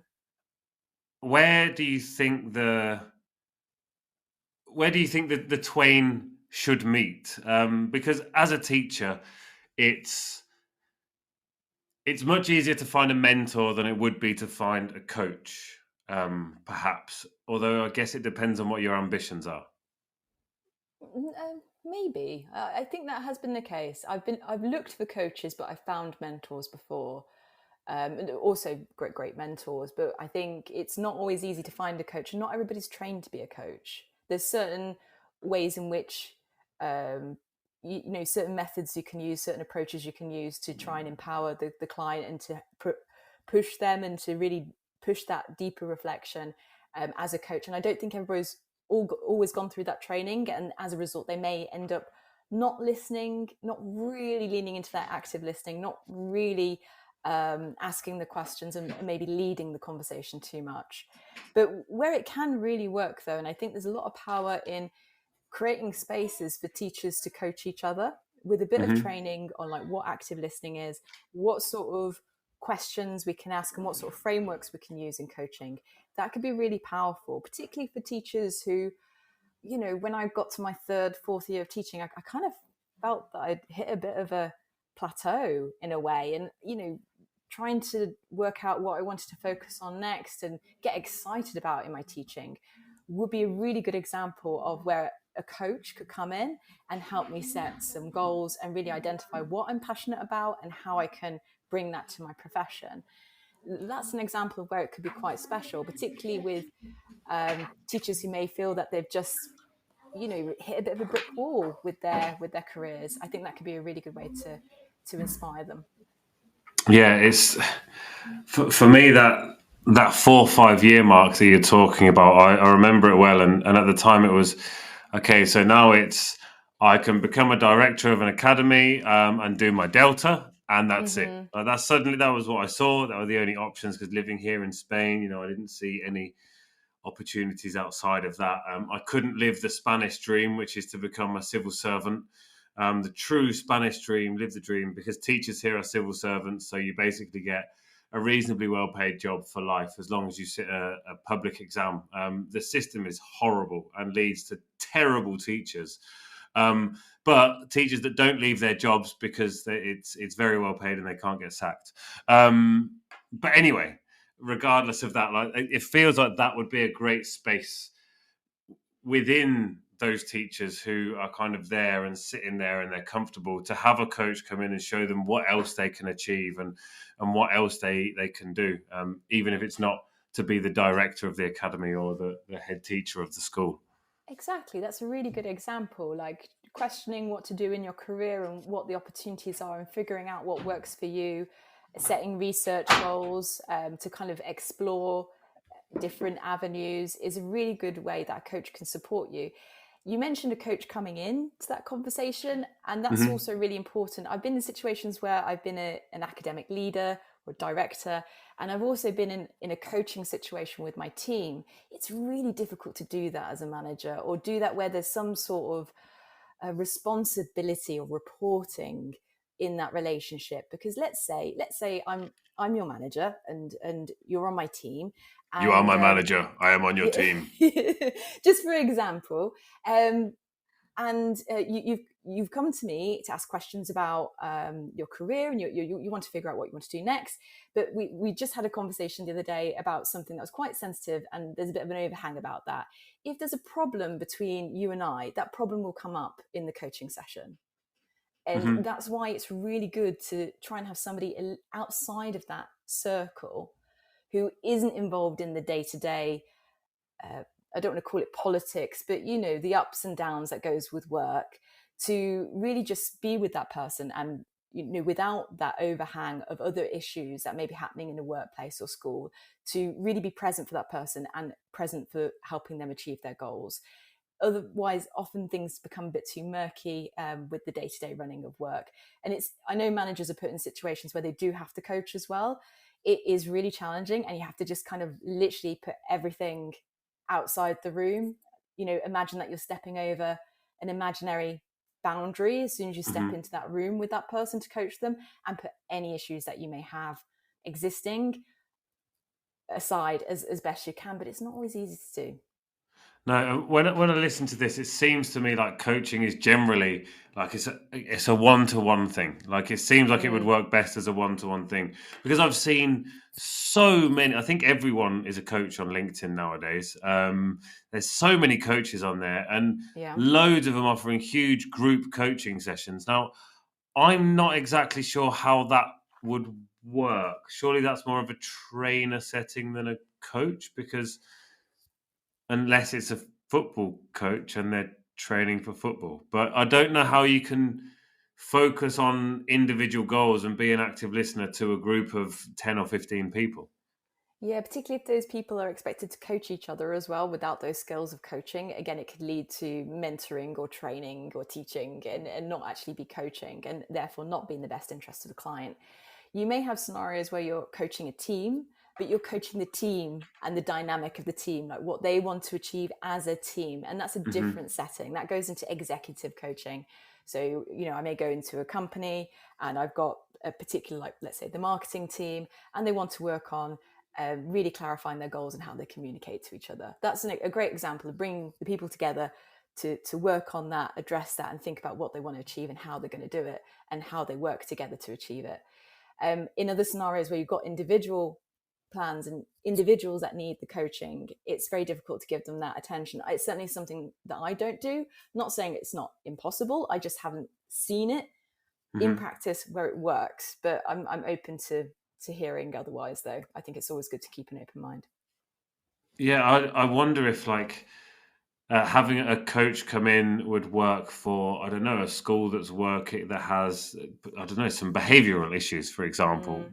Speaker 2: where do you think the twain should meet? Because as a teacher, it's much easier to find a mentor than it would be to find a coach, perhaps. Although I guess it depends on what your ambitions are.
Speaker 7: Maybe. I think that has been the case. I've looked for coaches, but I've found mentors before. And also great mentors, but I think it's not always easy to find a coach, and not everybody's trained to be a coach. There's certain ways in which certain methods you can use, certain approaches you can use to try and empower the client and to push them and to really push that deeper reflection as a coach. And I don't think everybody's always gone through that training, and as a result they may end up not listening, not really leaning into that active listening, not really asking the questions, and maybe leading the conversation too much. But where it can really work, though, and I think there's a lot of power in creating spaces for teachers to coach each other with a bit of training on like what active listening is, what sort of questions we can ask, and what sort of frameworks we can use in coaching. That could be really powerful, particularly for teachers who, when I got to my third, fourth year of teaching, I kind of felt that I'd hit a bit of a plateau in a way, and trying to work out what I wanted to focus on next and get excited about in my teaching would be a really good example of where a coach could come in and help me set some goals and really identify what I'm passionate about and how I can bring that to my profession. That's an example of where it could be quite special, particularly with teachers who may feel that they've just hit a bit of a brick wall with their careers. I think that could be a really good way to inspire them.
Speaker 2: Yeah, it's for me that 4 or 5 year mark that you're talking about. I remember it well, and at the time it was okay. So now it's I can become a director of an academy and do my Delta, and that's it. That was what I saw. That were the only options, because living here in Spain, I didn't see any opportunities outside of that. I couldn't live the Spanish dream, which is to become a civil servant. The true Spanish dream, live the dream, because teachers here are civil servants. So you basically get a reasonably well-paid job for life as long as you sit a public exam. The system is horrible and leads to terrible teachers. But teachers that don't leave their jobs because it's very well paid and they can't get sacked. But anyway, regardless of that, like, it feels like that would be a great space within those teachers who are kind of there and sitting there and they're comfortable, to have a coach come in and show them what else they can achieve and what else they can do, even if it's not to be the director of the academy or the head teacher of the school.
Speaker 7: Exactly. That's a really good example, like questioning what to do in your career and what the opportunities are, and figuring out what works for you, setting research goals to kind of explore different avenues is a really good way that a coach can support you. You mentioned a coach coming in to that conversation, and that's also really important. I've been in situations where I've been an academic leader or director, and I've also been in a coaching situation with my team. It's really difficult to do that as a manager, or do that where there's some sort of responsibility or reporting in that relationship. Because let's say I'm your manager and you're on my team.
Speaker 2: You are my manager. I am on your team.
Speaker 7: Just for example, you've come to me to ask questions about your career, and you want to figure out what you want to do next. But we just had a conversation the other day about something that was quite sensitive, and there's a bit of an overhang about that. If there's a problem between you and I, that problem will come up in the coaching session. And that's why it's really good to try and have somebody outside of that circle who isn't involved in the day-to-day, I don't want to call it politics, but the ups and downs that goes with work, to really just be with that person, and without that overhang of other issues that may be happening in a workplace or school, to really be present for that person and present for helping them achieve their goals. otherwise often things become a bit too murky with the day-to-day running of work. And I know managers are put in situations where they do have to coach as well. It is really challenging, and you have to just kind of literally put everything outside the room. Imagine that you're stepping over an imaginary boundary as soon as you step into that room with that person to coach them, and put any issues that you may have existing aside as best you can. But it's not always easy to do.
Speaker 2: No, when I listen to this, it seems to me like coaching is generally like it's a one-to-one thing. Like it seems like it would work best as a one-to-one thing, because I've seen so many. I think everyone is a coach on LinkedIn nowadays. There's so many coaches on there, and loads of them offering huge group coaching sessions. Now, I'm not exactly sure how that would work. Surely that's more of a trainer setting than a coach, because unless it's a football coach and they're training for football. But I don't know how you can focus on individual goals and be an active listener to a group of 10 or 15 people.
Speaker 7: Yeah, particularly if those people are expected to coach each other as well without those skills of coaching. Again, it could lead to mentoring or training or teaching and not actually be coaching, and therefore not be in the best interest of the client. You may have scenarios where you're coaching a team, but you're coaching the team and the dynamic of the team, like what they want to achieve as a team. And that's a different setting. That goes into executive coaching. So, I may go into a company and I've got a particular, like, let's say the marketing team, and they want to work on really clarifying their goals and how they communicate to each other. That's a great example of bringing the people together to work on that, address that, and think about what they want to achieve and how they're going to do it and how they work together to achieve it. In other scenarios where you've got individual plans and individuals that need the coaching, it's very difficult to give them that attention. It's certainly something that I don't do. I'm not saying it's not impossible. I just haven't seen it in practice where it works. But I'm open to hearing otherwise, though. I think it's always good to keep an open mind. Yeah,
Speaker 2: I wonder if having a coach come in would work for, I don't know, a school that has, I don't know, some behavioural issues, for example.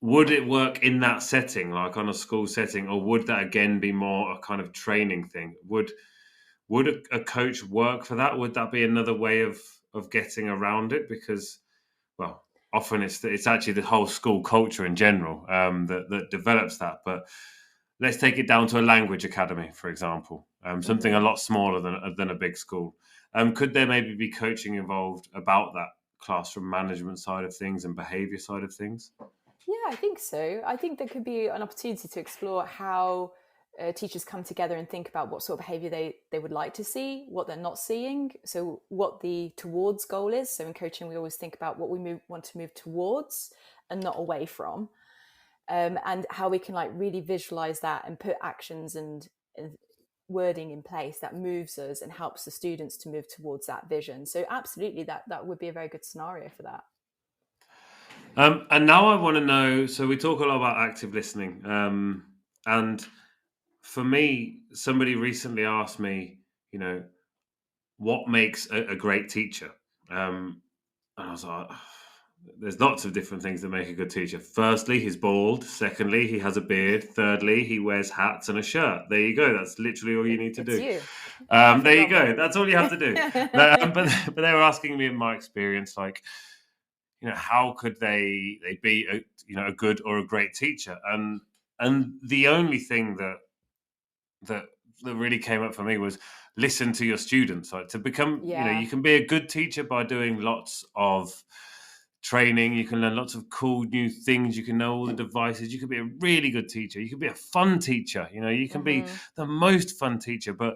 Speaker 2: Would it work in that setting, like on a school setting, or would that again be more a kind of training thing? Would a coach work for that? Would that be another way of getting around it? Because, well, often it's actually the whole school culture in general that develops that. But let's take it down to a language academy, for example, something a lot smaller than a big school. Could there maybe be coaching involved about that classroom management side of things and behaviour side of things?
Speaker 7: Yeah, I think so. I think there could be an opportunity to explore how teachers come together and think about what sort of behaviour they would like to see, what they're not seeing, so what the towards goal is. So in coaching, we always think about what we want to move towards and not away from, and how we can really visualise that and put actions and wording in place that moves us and helps the students to move towards that vision. So absolutely, that would be a very good scenario for that.
Speaker 2: And now I want to know, so we talk a lot about active listening. And for me, somebody recently asked me, what makes a great teacher? And I was like, there's lots of different things that make a good teacher. Firstly, he's bald. Secondly, he has a beard. Thirdly, he wears hats and a shirt. There you go. That's literally all you need to do.
Speaker 7: You.
Speaker 2: There you go. That's all you have to do. But they were asking me, in my experience, how could they be a good or a great teacher? And the only thing that really came up for me was listen to your students. Like, to become, you can be a good teacher by doing lots of training. You can learn lots of cool new things. You can know all the devices. You can be a really good teacher. You can be a fun teacher. You can be the most fun teacher, but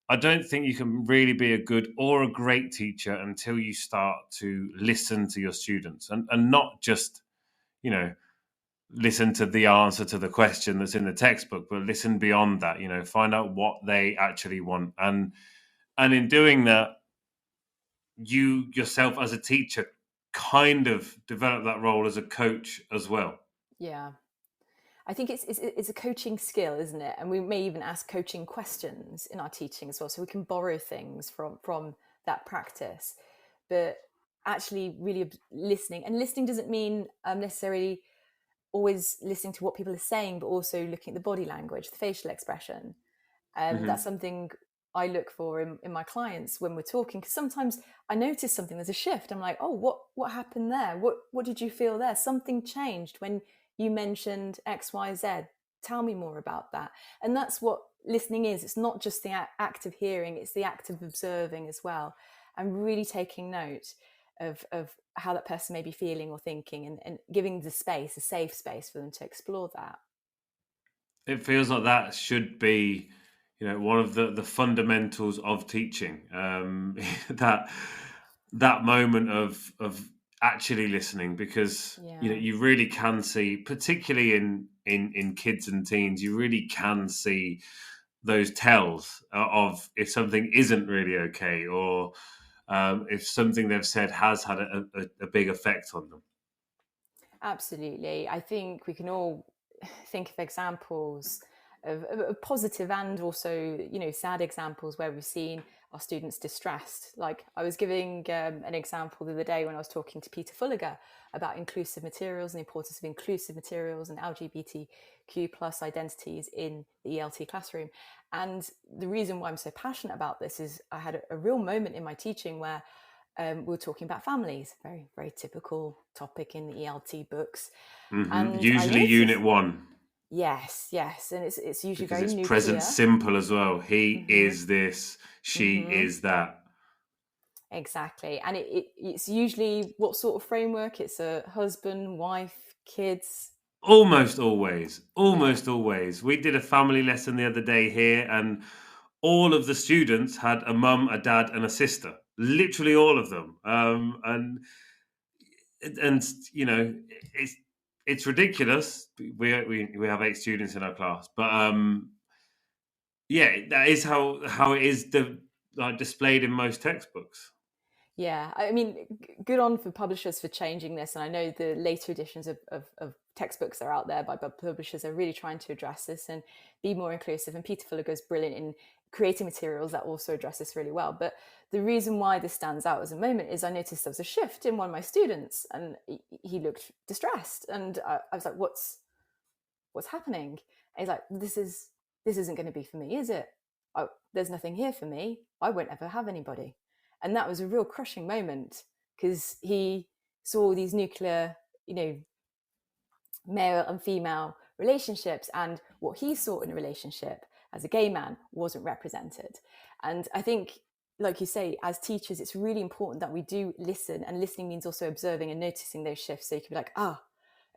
Speaker 2: I don't think you can really be a good or a great teacher until you start to listen to your students and not just, listen to the answer to the question that's in the textbook, but listen beyond that, find out what they actually want. And in doing that, you yourself as a teacher kind of develop that role as a coach as well.
Speaker 7: Yeah. I think it's a coaching skill, isn't it? And we may even ask coaching questions in our teaching as well, so we can borrow things from that practice. But actually really listening, and listening doesn't mean necessarily always listening to what people are saying, but also looking at the body language, the facial expression, And that's something I look for in my clients when we're talking, because sometimes I notice something, there's a shift. I'm like, oh, what happened there? What did you feel there? Something changed when you mentioned X, Y, Z. Tell me more about that. And that's what listening is. It's not just the act of hearing, it's the act of observing as well, and really taking note of how that person may be feeling or thinking, and giving the space, a safe space for them to explore that.
Speaker 2: It feels like that should be, one of the fundamentals of teaching. That moment of actually listening, because you really can see, particularly in kids and teens, you really can see those tells of if something isn't really okay, or if something they've said has had a big effect on them.
Speaker 7: Absolutely. I think we can all think of examples of positive and also, sad examples where we've seen our students distressed. Like I was giving an example the other day when I was talking to Peter Fulliger about inclusive materials and the importance of inclusive materials and LGBTQ plus identities in the ELT classroom. And the reason why I'm so passionate about this is I had a real moment in my teaching where we were talking about families, very, very typical topic in the ELT books. And
Speaker 2: usually Unit 1.
Speaker 7: Yes, and it's usually
Speaker 2: because
Speaker 7: very
Speaker 2: it's
Speaker 7: nuclear.
Speaker 2: present simple as well. He is this, she is that.
Speaker 7: Exactly. And it's usually what sort of framework? It's a husband, wife, kids.
Speaker 2: Almost always. We did a family lesson the other day here, and all of the students had a mum, a dad, and a sister. Literally all of them. And it's ridiculous. We have 8 students in our class, but that is how it is displayed in most textbooks.
Speaker 7: Yeah, I mean, good on for publishers for changing this. And I know the later editions of textbooks that are out there by publishers are really trying to address this and be more inclusive. And Peter Fulliger is brilliant in creating materials that also address this really well. But the reason why this stands out as a moment is I noticed there was a shift in one of my students, and he looked distressed. And I was like, what's happening? And he's like, this isn't going to be for me, is it? There's nothing here for me. I won't ever have anybody. And that was a real crushing moment, because he saw these nuclear, male and female relationships, and what he saw in a relationship as a gay man wasn't represented. And I think, like you say, as teachers, it's really important that we do listen, and listening means also observing and noticing those shifts. So you can be like,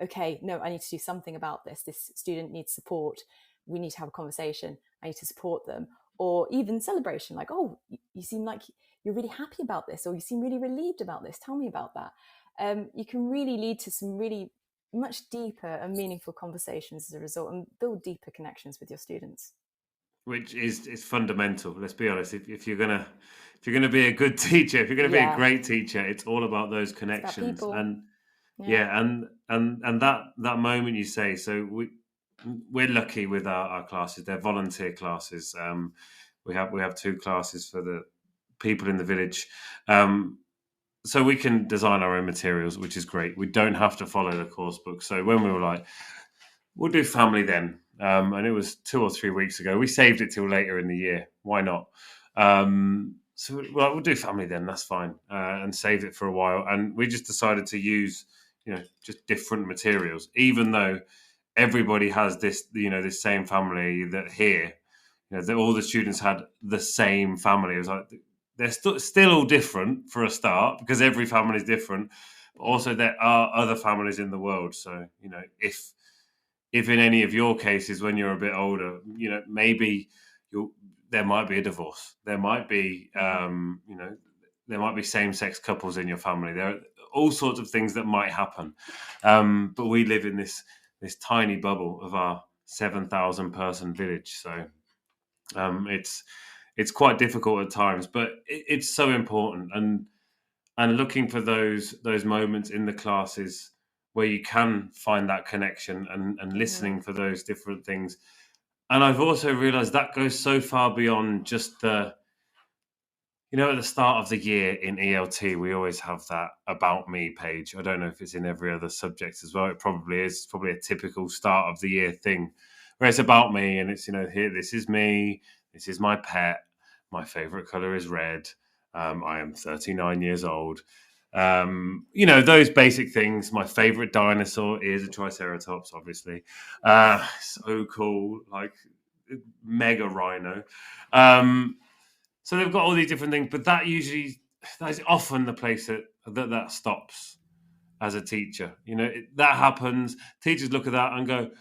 Speaker 7: okay, no, I need to do something about this. This student needs support. We need to have a conversation. I need to support them. Or even celebration, like, oh, you seem like you're really happy about this, or you seem really relieved about this. Tell me about that. You can really lead to some really much deeper and meaningful conversations as a result, and build deeper connections with your students.
Speaker 2: Which is fundamental. Let's be honest. If you're gonna be a good teacher, if you're gonna be a great teacher, it's all about those connections. And and that moment you say. So we're lucky with our classes. They're volunteer classes. We have 2 classes for the people in the village. So we can design our own materials, which is great. We don't have to follow the course book. So when we were like, we'll do family then, and it was 2 or 3 weeks ago. We saved it till later in the year. Why not? So we'll do family then. That's fine, and save it for a while. And we just decided to use, just different materials, even though everybody has this, this same family that here, that all the students had the same family. It was like, they're still all different for a start, because every family is different. But also there are other families in the world. So, if in any of your cases, when you're a bit older, maybe there might be a divorce. There might be, there might be same-sex couples in your family. There are all sorts of things that might happen. But we live in this tiny bubble of our 7,000 person village. So it's quite difficult at times, but it's so important. And looking for those moments in the classes where you can find that connection, and listening for those different things. And I've also realized that goes so far beyond just at the start of the year in ELT, we always have that about me page. I don't know if it's in every other subject as well. It probably is. It's probably a typical start of the year thing, where it's about me, and it's, here, this is me. This is my pet. My favorite color is red. I am 39 years old. Those basic things. My favorite dinosaur is a Triceratops, obviously. So cool, like mega rhino. So they've got all these different things, but that is often the place that stops as a teacher. That happens. Teachers look at that and go,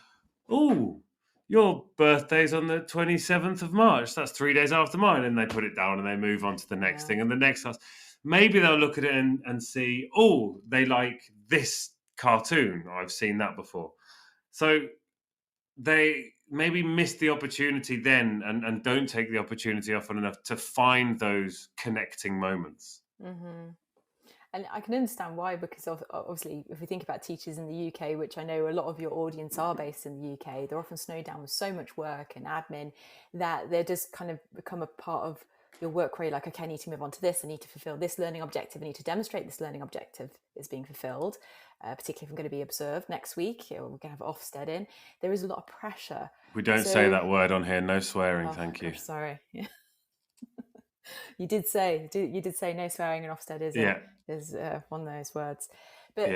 Speaker 2: "Oh, your birthday's on the 27th of March. That's 3 days after mine." And they put it down and they move on to the next thing. And the next class, maybe they'll look at it and see, "Oh, they like this cartoon. I've seen that before." So they maybe miss the opportunity then and don't take the opportunity often enough to find those connecting moments.
Speaker 7: Mm-hmm. And I can understand why, because obviously, if we think about teachers in the UK, which I know a lot of your audience are based in the UK, they're often snowed down with so much work and admin that they're just kind of become a part of your work where you're like, okay, I need to move on to this. I need to fulfill this learning objective. I need to demonstrate this learning objective is being fulfilled, particularly if I'm going to be observed next week, or we're going to have Ofsted in. There is a lot of pressure.
Speaker 2: We don't say that word on here. No swearing, thank you.
Speaker 7: Gosh, sorry. Yeah. You did say no swearing in Ofsted is one of those words. But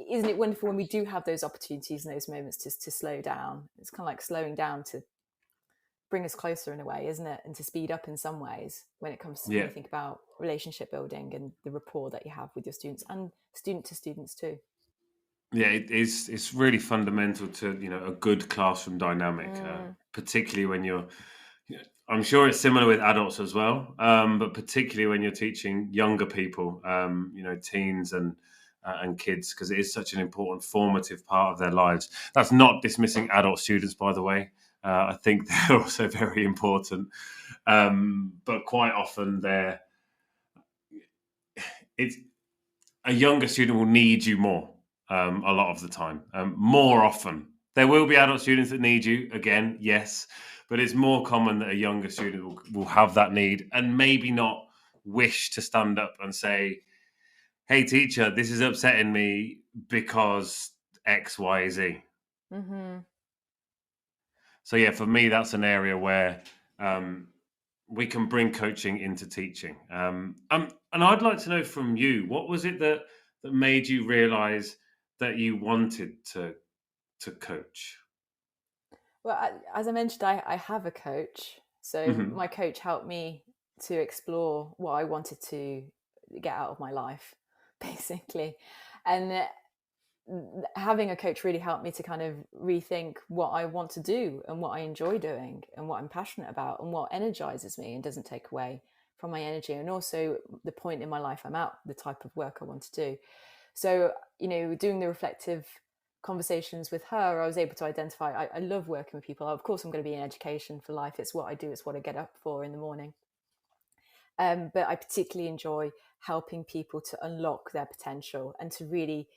Speaker 7: isn't it wonderful when we do have those opportunities and those moments to slow down? It's kind of like slowing down to bring us closer in a way, isn't it? And to speed up in some ways when it comes to when you think about relationship building and the rapport that you have with your students and student to students too.
Speaker 2: Yeah, it's really fundamental to a good classroom dynamic, particularly when you're. I'm sure it's similar with adults as well, but particularly when you're teaching younger people, teens and kids, because it is such an important formative part of their lives. That's not dismissing adult students, by the way. I think they're also very important, but quite often it's a younger student will need you more a lot of the time. More often, there will be adult students that need you again, yes. But it's more common that a younger student will have that need and maybe not wish to stand up and say, "Hey, teacher, this is upsetting me because X, Y, Z."
Speaker 7: Mm-hmm.
Speaker 2: So, yeah, for me, that's an area where we can bring coaching into teaching. And I'd like to know from you, what was it that made you realize that you wanted to coach?
Speaker 7: Well, as I mentioned, I have a coach. So my coach helped me to explore what I wanted to get out of my life, basically. And having a coach really helped me to kind of rethink what I want to do and what I enjoy doing and what I'm passionate about and what energizes me and doesn't take away from my energy. And also the point in my life I'm at, the type of work I want to do. So, doing the reflective conversations with her, I was able to identify I love working with people. Of course, I'm going to be in education for life. It's what I do. It's what I get up for in the morning. But I particularly enjoy helping people to unlock their potential and to really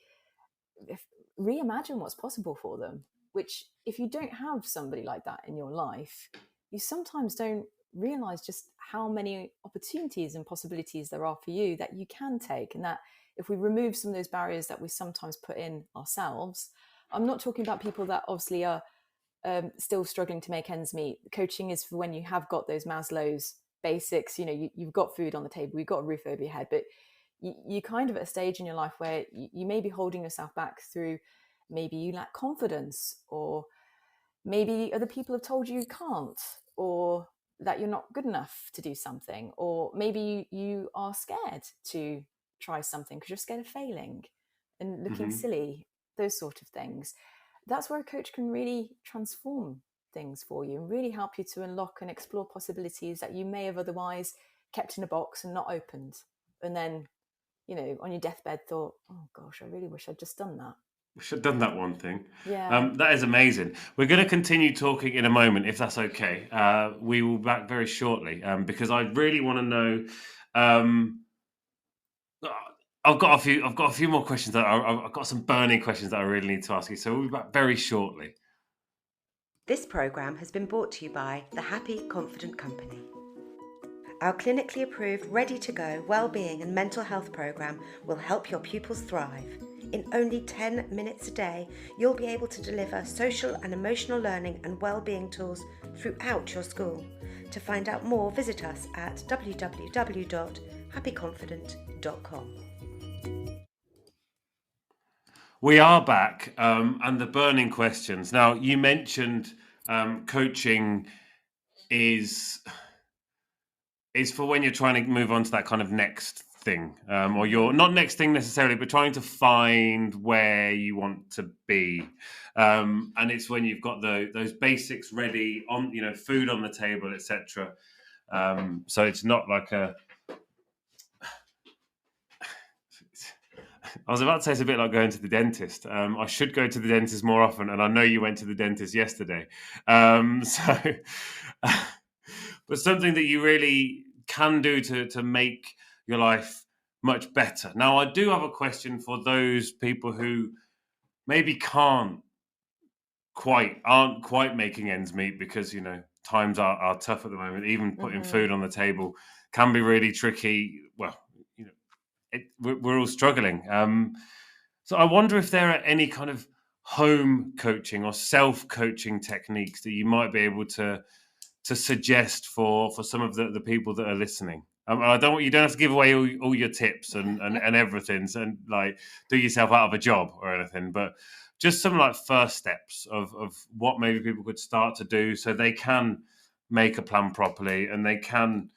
Speaker 7: reimagine what's possible for them, which if you don't have somebody like that in your life, you sometimes don't realize just how many opportunities and possibilities there are for you that you can take. And that if we remove some of those barriers that we sometimes put in ourselves, I'm not talking about people that obviously are still struggling to make ends meet. Coaching is for when you have got those Maslow's basics, you've got food on the table, you've got a roof over your head, but you kind of at a stage in your life where you may be holding yourself back through maybe you lack confidence, or maybe other people have told you can't, or that you're not good enough to do something, or maybe you are scared to try something because you're scared of failing and looking silly, those sort of things. That's where a coach can really transform things for you and really help you to unlock and explore possibilities that you may have otherwise kept in a box and not opened. And then, on your deathbed thought, oh gosh, I really wish I'd just done that.
Speaker 2: We should have done that one thing.
Speaker 7: Yeah.
Speaker 2: That is amazing. We're going to continue talking in a moment, if that's okay. We will be back very shortly because I really want to know. I've got a few more questions. I've got some burning questions that I really need to ask you. So we'll be back very shortly.
Speaker 3: This programme has been brought to you by the Happy Confident Company. Our clinically approved, ready-to-go wellbeing and mental health programme will help your pupils thrive. In only 10 minutes a day, you'll be able to deliver social and emotional learning and wellbeing tools throughout your school. To find out more, visit us at www.happyconfident.com.
Speaker 2: We are back, and the burning questions. Now, you mentioned coaching is for when you're trying to move on to that kind of next thing, or you're not next thing necessarily, but trying to find where you want to be. And it's when you've got those basics ready on, food on the table, etc. So it's not like I was about to say it's a bit like going to the dentist. I should go to the dentist more often, and I know you went to the dentist yesterday. But something that you really can do to make your life much better. Now, I do have a question for those people who maybe aren't quite making ends meet because, times are tough at the moment. Even putting food on the table can be really tricky. Well, we're all struggling. So I wonder if there are any kind of home coaching or self-coaching techniques that you might be able to suggest for some of the people that are listening. You don't have to give away all your tips and everything, and like do yourself out of a job or anything, but just some like first steps of what maybe people could start to do so they can make a plan properly and they can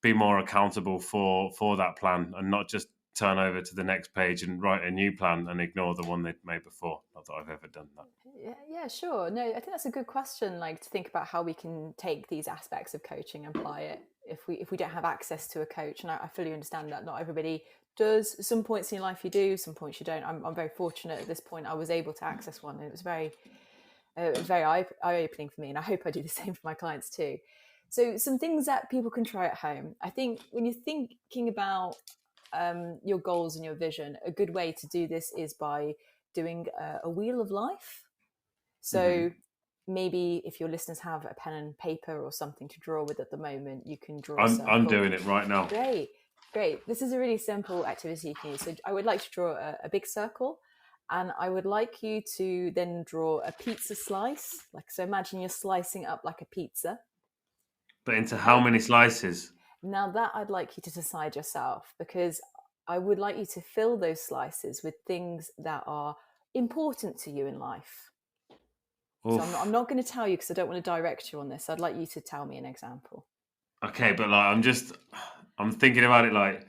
Speaker 2: be more accountable for that plan and not just turn over to the next page and write a new plan and ignore the one they'd made before. Not that I've ever done that.
Speaker 7: Yeah, sure. No, I think that's a good question. Like to think about how we can take these aspects of coaching and apply it if we don't have access to a coach. And I fully understand that not everybody does. Some points in your life you do, some points you don't. I'm very fortunate at this point. I was able to access one, and it was very eye-opening for me. And I hope I do the same for my clients too. So some things that people can try at home. I think when you're thinking about your goals and your vision, a good way to do this is by doing a wheel of life. So maybe if your listeners have a pen and paper or something to draw with at the moment, you can draw a circle.
Speaker 2: I'm doing it right now.
Speaker 7: Great. This is a really simple activity you can use. So I would like to draw a big circle, and I would like you to then draw a pizza slice. So imagine you're slicing up like a pizza.
Speaker 2: But into how many slices?
Speaker 7: Now that I'd like you to decide yourself, because I would like you to fill those slices with things that are important to you in life. Oof. So I'm not going to tell you because I don't want to direct you on this. I'd like you to tell me an example.
Speaker 2: Okay, but I'm thinking about it like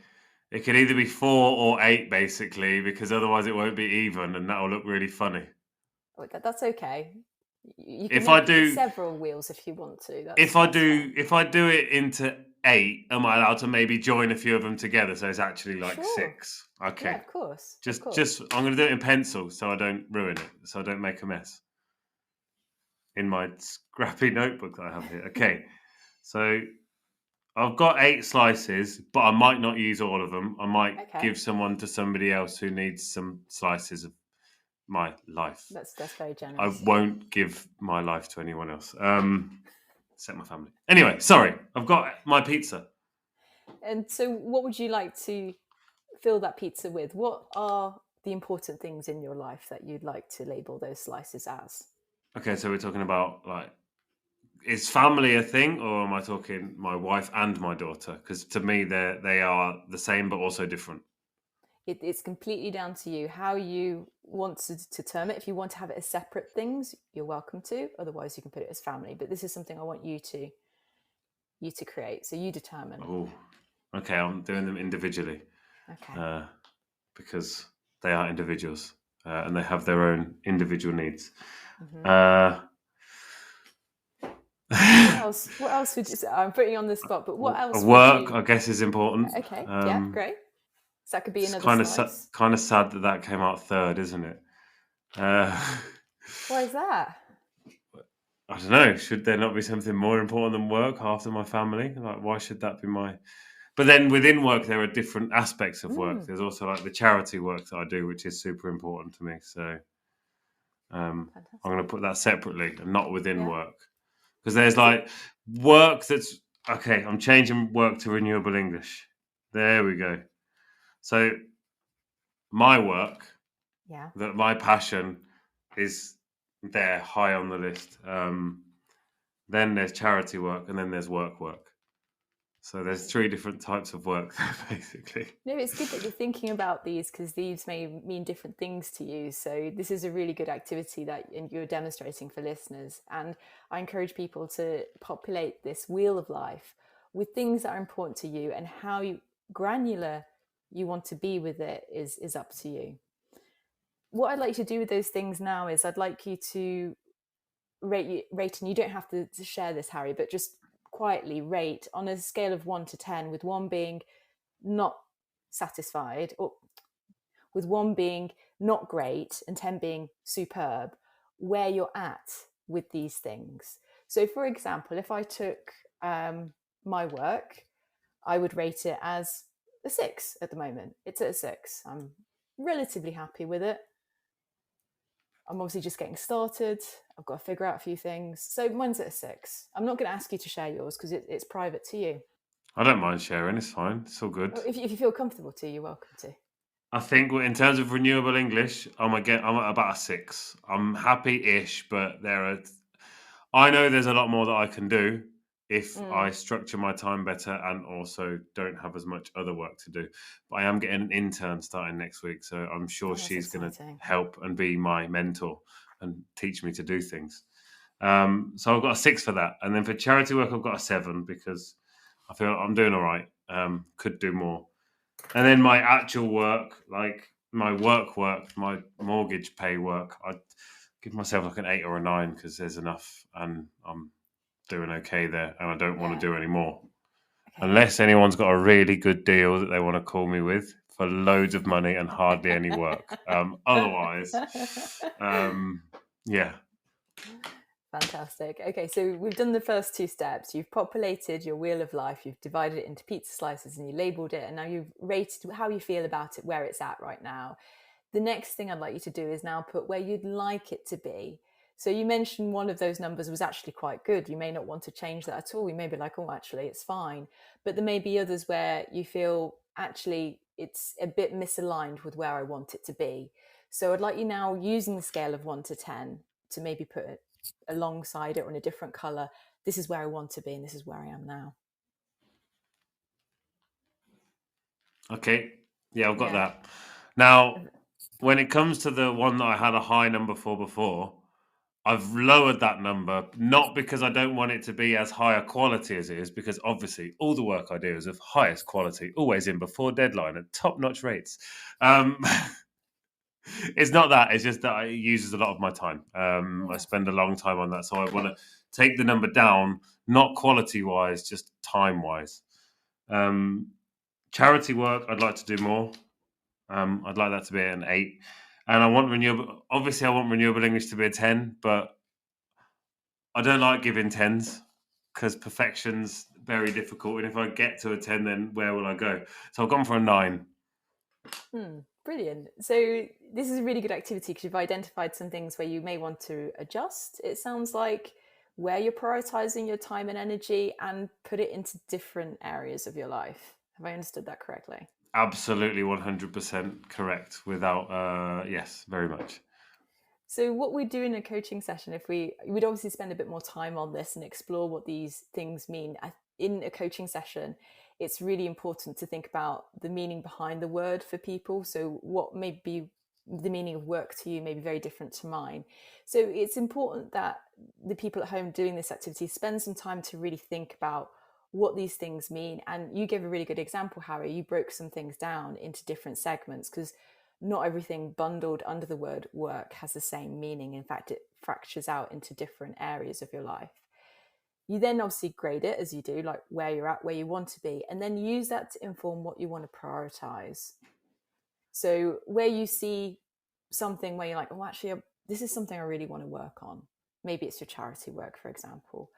Speaker 2: it could either be 4 or 8 basically, because otherwise it won't be even and that'll look really funny.
Speaker 7: That's okay. You can make several wheels if you want to.
Speaker 2: If I do it into 8, am I allowed to maybe join a few of them together so it's actually like 6? Okay.
Speaker 7: Yeah, of course.
Speaker 2: Just I'm going to do it in pencil so I don't ruin it, so I don't make a mess. In my scrappy notebook that I have here. Okay. So I've got 8 slices, but I might not use all of them. I might give someone to somebody else who needs some slices of my life.
Speaker 7: That's very generous.
Speaker 2: I won't give my life to anyone else. Except my family. Anyway, sorry. I've got my pizza.
Speaker 7: And so what would you like to fill that pizza with? What are the important things in your life that you'd like to label those slices as?
Speaker 2: Okay, so we're talking about is family a thing, or am I talking my wife and my daughter? Because to me, they are the same but also different.
Speaker 7: It's completely down to you how you want to term it. If you want to have it as separate things, you're welcome to. Otherwise, you can put it as family. But this is something I want you to create. So you determine.
Speaker 2: Oh, okay. I'm doing them individually.
Speaker 7: Okay.
Speaker 2: Because they are individuals and they have their own individual needs.
Speaker 7: What else would you say? I'm putting you on the spot, but what else?
Speaker 2: Work, I guess, is important.
Speaker 7: Okay, yeah, great. So that could be another slice.
Speaker 2: Kind of sad that came out third, isn't it?
Speaker 7: Why is that?
Speaker 2: I don't know. Should there not be something more important than work after my family? Like, why should that be my... But then within work, there are different aspects of work. There's also like the charity work that I do, which is super important to me. So I'm going to put that separately and not within work. Because there's like work that's... Okay, I'm changing work to renewable English. There we go. So my work, that my passion is there high on the list. then there's charity work, and then there's work. So there's 3 different types of work, basically.
Speaker 7: No, it's good that you're thinking about these because these may mean different things to you. So this is a really good activity that you're demonstrating for listeners. And I encourage people to populate this wheel of life with things that are important to you, and how granular you want to be with it is up to you. What I'd like to do with those things now is I'd like you to rate, and you don't have to share this, Harry, but just quietly rate on a scale of 1 to 10, with 1 being not satisfied, or with 1 being not great and 10 being superb, where you're at with these things. So for example, if I took my work, I would rate it as a 6 at the moment. It's at a 6. I'm relatively happy with it. I'm obviously just getting started. I've got to figure out a few things. So mine's at a 6. I'm not going to ask you to share yours because it's private to you.
Speaker 2: I don't mind sharing. It's fine. It's all good.
Speaker 7: If you feel comfortable to, you're welcome to.
Speaker 2: I think in terms of renewable English, I'm at about a 6. I'm happy-ish, but I know there's a lot more that I can do if I structure my time better and also don't have as much other work to do. But I am getting an intern starting next week, so I'm sure she's going to help and be my mentor and teach me to do things. So I've got a 6 for that. And then for charity work, I've got a 7 because I feel I'm doing all right. Could do more. And then my actual work, like my work, my mortgage pay work, I'd give myself like an 8 or a 9 because there's enough and I'm doing okay there and I don't want to do any more. Okay. Unless anyone's got a really good deal that they want to call me with for loads of money and hardly any work. Otherwise, yeah.
Speaker 7: Fantastic. Okay, so we've done the first 2 steps. You've populated your wheel of life, you've divided it into pizza slices and you labelled it, and now you've rated how you feel about it, where it's at right now. The next thing I'd like you to do is now put where you'd like it to be. So you mentioned one of those numbers was actually quite good. You may not want to change that at all. You may be like, oh, actually, it's fine. But there may be others where you feel actually it's a bit misaligned with where I want it to be. So I'd like you now, using the scale of 1 to 10, to maybe put it alongside it or in a different colour. This is where I want to be and this is where I am now.
Speaker 2: Okay. Yeah, I've got that. Now, when it comes to the one that I had a high number for before, I've lowered that number, not because I don't want it to be as high a quality as it is, because obviously all the work I do is of highest quality, always in before deadline at top-notch rates. It's not that. It's just that it uses a lot of my time. I spend a long time on that. So I want to take the number down, not quality-wise, just time-wise. Charity work, I'd like to do more. I'd like that to be an 8. And I want renewable English to be a 10, but I don't like giving 10s because perfection's very difficult. And if I get to a 10, then where will I go? So I've gone for a 9.
Speaker 7: Brilliant. So this is a really good activity because you've identified some things where you may want to adjust. It sounds like where you're prioritizing your time and energy and put it into different areas of your life. Have I understood that correctly?
Speaker 2: Absolutely 100% correct. Without, yes, very much.
Speaker 7: So what we do in a coaching session, we'd obviously spend a bit more time on this and explore what these things mean. In a coaching session, it's really important to think about the meaning behind the word for people. So what may be the meaning of work to you may be very different to mine. So it's important that the people at home doing this activity spend some time to really think about what these things mean. And you gave a really good example, Harry. You broke some things down into different segments because not everything bundled under the word work has the same meaning. In fact, it fractures out into different areas of your life. You then obviously grade it as you do, like where you're at, where you want to be, and then use that to inform what you want to prioritize. So where you see something where you're like, oh, actually, this is something I really want to work on. Maybe it's your charity work, for example.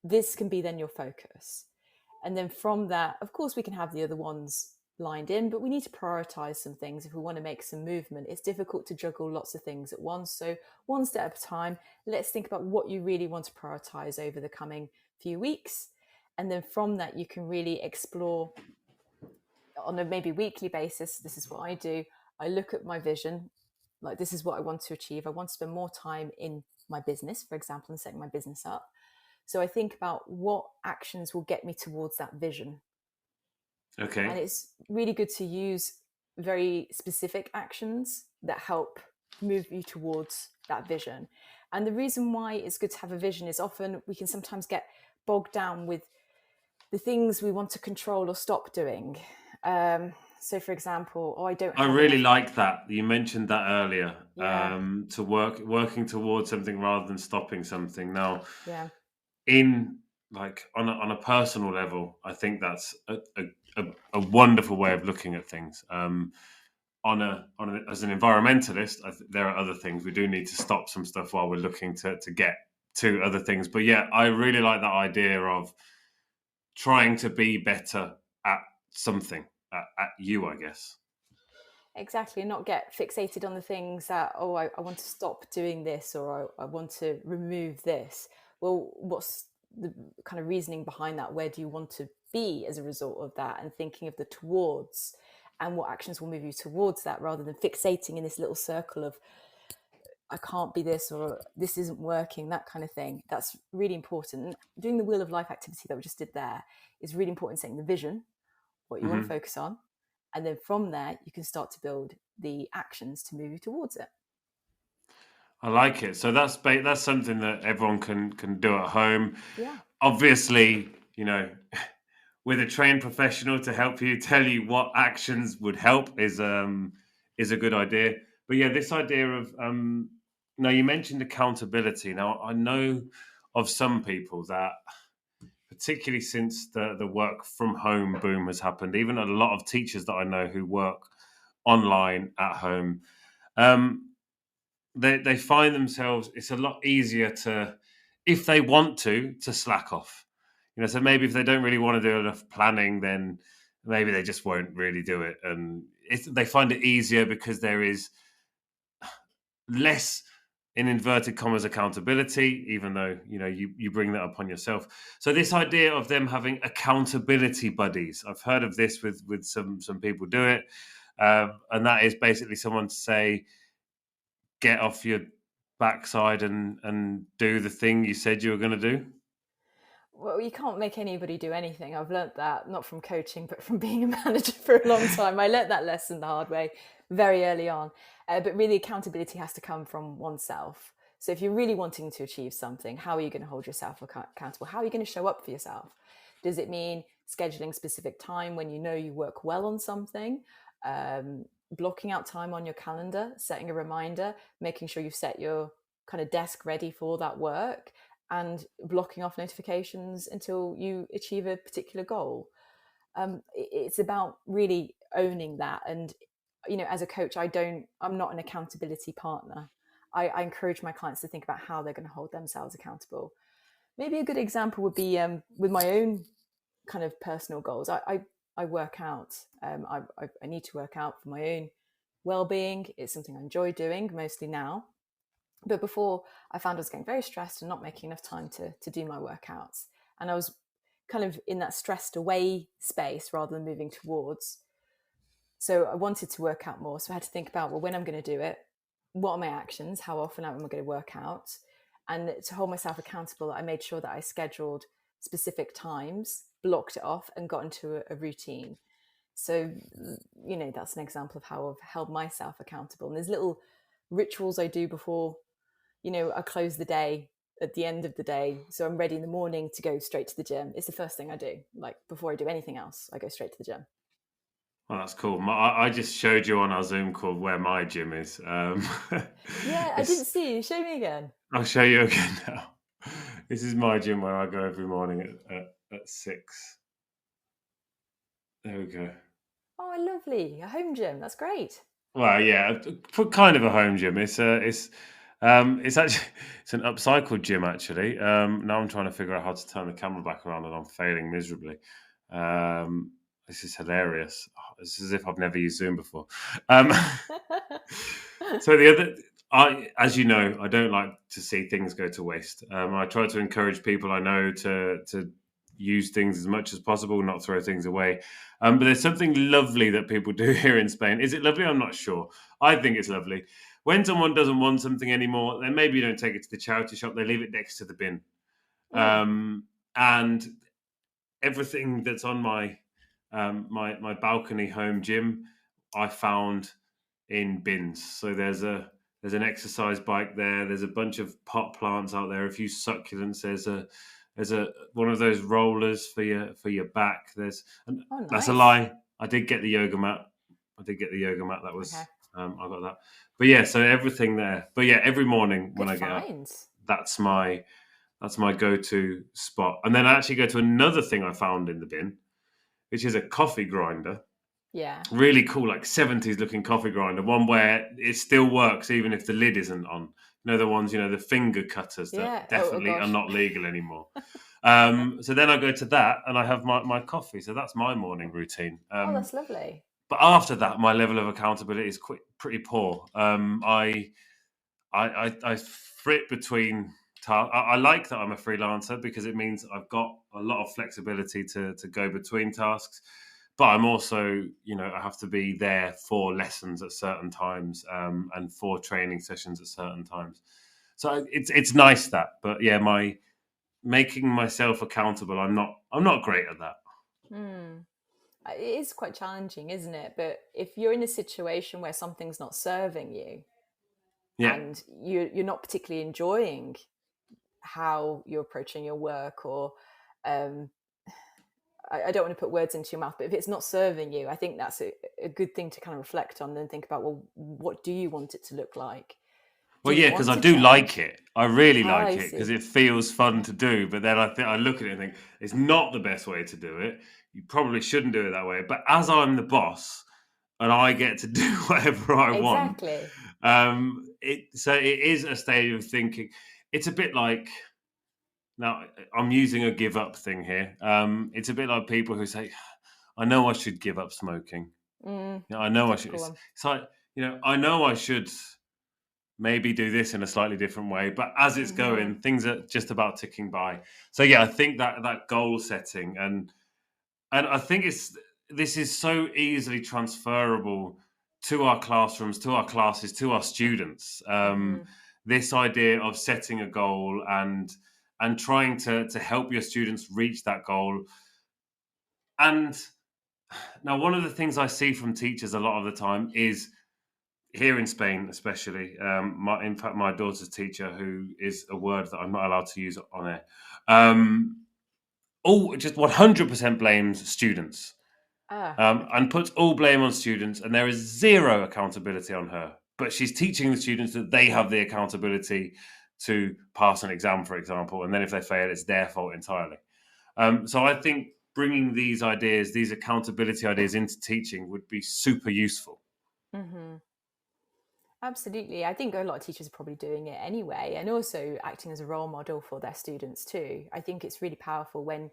Speaker 7: This can be then your focus. And then from that, of course, we can have the other ones lined in, but we need to prioritize some things if we want to make some movement. It's difficult to juggle lots of things at once. So one step at a time, let's think about what you really want to prioritize over the coming few weeks. And then from that, you can really explore on a maybe weekly basis. This is what I do. I look at my vision, like this is what I want to achieve. I want to spend more time in my business, for example, and setting my business up. So I think about what actions will get me towards that vision.
Speaker 2: Okay.
Speaker 7: And it's really good to use very specific actions that help move you towards that vision. And the reason why it's good to have a vision is often we can sometimes get bogged down with the things we want to control or stop doing. So, for example,
Speaker 2: I really like that. You mentioned that earlier.
Speaker 7: Yeah.
Speaker 2: To working towards something rather than stopping something. Now,
Speaker 7: Yeah.
Speaker 2: in like on a personal level, I think that's a wonderful way of looking at things. As an environmentalist, there are other things we do need to stop some stuff while we're looking to get to other things. But yeah, I really like that idea of trying to be better at something, at you, I guess.
Speaker 7: Exactly, not get fixated on the things that, I want to stop doing this, or I want to remove this. Well, what's the kind of reasoning behind that? Where do you want to be as a result of that? And thinking of the towards and what actions will move you towards that, rather than fixating in this little circle of, I can't be this, or this isn't working, that kind of thing. That's really important. And doing the Wheel of Life activity that we just did there is really important, setting the vision, what you want to focus on. And then from there, you can start to build the actions to move you towards it.
Speaker 2: I like it. So that's something that everyone can do at home.
Speaker 7: Yeah.
Speaker 2: Obviously, with a trained professional to help you, tell you what actions would help is a good idea. But yeah, this idea of now you mentioned accountability. Now I know of some people that, particularly since the work from home boom has happened, even a lot of teachers that I know who work online at home, they find themselves, it's a lot easier to, if they want to slack off. So maybe if they don't really want to do enough planning, then maybe they just won't really do it. And they find it easier because there is less, in inverted commas, accountability, even though, you bring that upon yourself. So this idea of them having accountability buddies, I've heard of this with some people do it. And that is basically someone to say, get off your backside and do the thing you said you were going to do.
Speaker 7: Well, you can't make anybody do anything. I've learnt that not from coaching, but from being a manager for a long time. I learnt that lesson the hard way very early on. But really, accountability has to come from oneself. So if you're really wanting to achieve something, how are you going to hold yourself accountable? How are you going to show up for yourself? Does it mean scheduling specific time when you know you work well on something? Blocking out time on your calendar, setting a reminder, making sure you've set your kind of desk ready for that work, and blocking off notifications until you achieve a particular goal. It's about really owning that. And, as a coach, I'm not an accountability partner. I encourage my clients to think about how they're going to hold themselves accountable. Maybe a good example would be with my own kind of personal goals. I work out. I need to work out for my own well-being. It's something I enjoy doing mostly now. But before, I found I was getting very stressed and not making enough time to do my workouts. And I was kind of in that stressed away space rather than moving towards. So I wanted to work out more. So I had to think about, well, when I'm going to do it, what are my actions? How often am I going to work out? And to hold myself accountable, I made sure that I scheduled specific times, blocked it off, and got into a routine. So, that's an example of how I've held myself accountable. And there's little rituals I do before, I close the day at the end of the day. So I'm ready in the morning to go straight to the gym. It's the first thing I do. Like before I do anything else, I go straight to the gym.
Speaker 2: Well, that's cool. I just showed you on our Zoom call where my gym is.
Speaker 7: Yeah, I didn't see you. Show me again.
Speaker 2: I'll show you again now. This is my gym where I go every morning at 6. There we go.
Speaker 7: Oh, lovely. A home gym. That's great.
Speaker 2: Well, yeah, kind of a home gym. It's actually it's an upcycled gym actually. Now I'm trying to figure out how to turn the camera back around, and I'm failing miserably. This is hilarious. It's as if I've never used Zoom before. So as you know, I don't like to see things go to waste. I try to encourage people I know to use things as much as possible, not throw things away. But there's something lovely that people do here in Spain. Is it lovely? I'm not sure. I think it's lovely. When someone doesn't want something anymore, then maybe you don't take it to the charity shop. They leave it next to the bin. And everything that's on my my balcony home gym, I found in bins. So there's an exercise bike there. There's a bunch of pot plants out there. A few succulents. There's a one of those rollers for your back. That's a lie. I did get the yoga mat. That was I got that. But yeah, so everything there. But yeah, every morning when I get up, that's my go-to spot. And then I actually go to another thing I found in the bin, which is a coffee grinder.
Speaker 7: Yeah.
Speaker 2: Really cool, like 70s looking coffee grinder. One where it still works even if the lid isn't on. You know, the ones, the finger cutters that definitely are not legal anymore. So then I go to that and I have my coffee. So that's my morning routine.
Speaker 7: That's lovely.
Speaker 2: But after that, my level of accountability is pretty poor. I frit between tasks. I like that I'm a freelancer because it means I've got a lot of flexibility to go between tasks. But I'm also, I have to be there for lessons at certain times and for training sessions at certain times. So it's nice that, but yeah, my making myself accountable, I'm not great at that.
Speaker 7: It is quite challenging, isn't it? But if you're in a situation where something's not serving you, and you're not particularly enjoying how you're approaching your work, or I don't want to put words into your mouth, but if it's not serving you, I think that's a good thing to kind of reflect on and think about, well, what do you want it to look like?
Speaker 2: Well, yeah, because I do like it. I really like it because it feels fun to do. But then I look at it and think it's not the best way to do it. You probably shouldn't do it that way. But as I'm the boss and I get to do whatever I want, so it is a state of thinking. It's a bit like, now I'm using a give up thing here. It's a bit like people who say, I know I should give up smoking. I know I should. It's like, I know I should maybe do this in a slightly different way, but as it's going, things are just about ticking by. So yeah, I think that goal setting and I think this is so easily transferable to our classrooms, to our classes, to our students. This idea of setting a goal and trying to help your students reach that goal. And now one of the things I see from teachers a lot of the time is, here in Spain, especially, in fact, my daughter's teacher, who is a word that I'm not allowed to use on air, just 100% blames students and puts all blame on students, and there is zero accountability on her. But she's teaching the students that they have the accountability to pass an exam, for example, and then if they fail, it's their fault entirely. So I think bringing these ideas, these accountability ideas into teaching would be super useful.
Speaker 7: Absolutely. I think a lot of teachers are probably doing it anyway, and also acting as a role model for their students too. I think it's really powerful when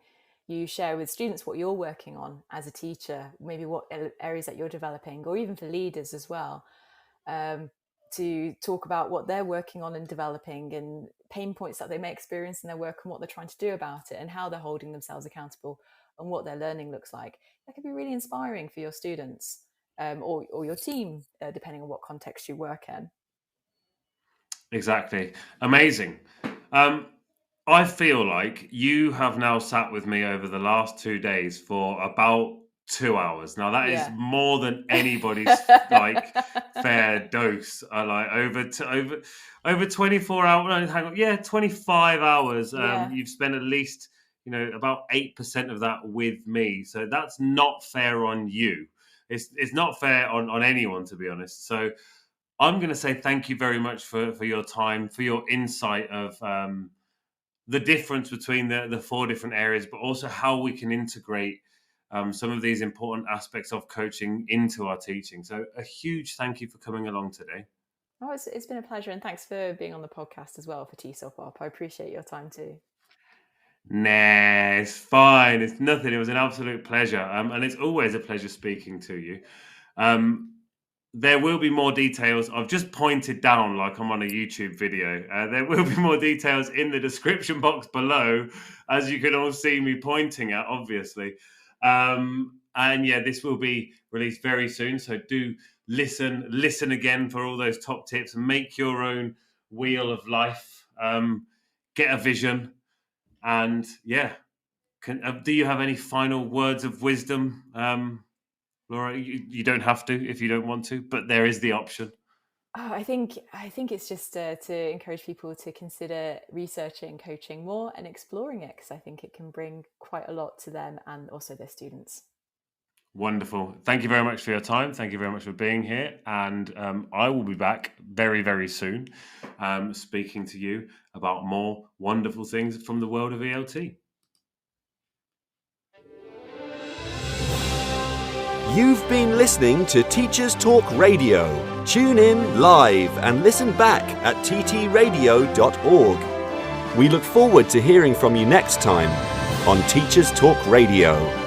Speaker 7: you share with students what you're working on as a teacher, maybe what areas that you're developing, or even for leaders as well, to talk about what they're working on and developing and pain points that they may experience in their work and what they're trying to do about it and how they're holding themselves accountable and what their learning looks like. That can be really inspiring for your students. Or your team, depending on what context you work in.
Speaker 2: Exactly. Amazing. I feel like you have now sat with me over the last 2 days for about 2 hours. Now that is more than anybody's fair dose. Over 24 hours. Hang on, 25 hours. You've spent at least about 8% of that with me. So that's not fair on you. It's not fair on anyone, to be honest. So I'm going to say thank you very much for your time, for your insight of the difference between the 4 different areas, but also how we can integrate some of these important aspects of coaching into our teaching. So a huge thank you for coming along today.
Speaker 7: Oh, it's been a pleasure. And thanks for being on the podcast as well for TESOL Pop. I appreciate your time too.
Speaker 2: Nah, it's fine. It's nothing. It was an absolute pleasure. And it's always a pleasure speaking to you. there will be more details. I've just pointed down like I'm on a YouTube video. There will be more details in the description box below, as you can all see me pointing at, obviously. And yeah, this will be released very soon. So do listen again for all those top tips and make your own wheel of life. Get a vision. And yeah, do you have any final words of wisdom? Laura, you don't have to if you don't want to, but there is the option.
Speaker 7: Oh, I think it's just to encourage people to consider researching coaching more and exploring it, because I think it can bring quite a lot to them and also their students.
Speaker 2: Wonderful. Thank you very much for your time. Thank you very much for being here. And I will be back very, very soon speaking to you about more wonderful things from the world of ELT.
Speaker 4: You've been listening to Teachers Talk Radio. Tune in live and listen back at ttradio.org. We look forward to hearing from you next time on Teachers Talk Radio.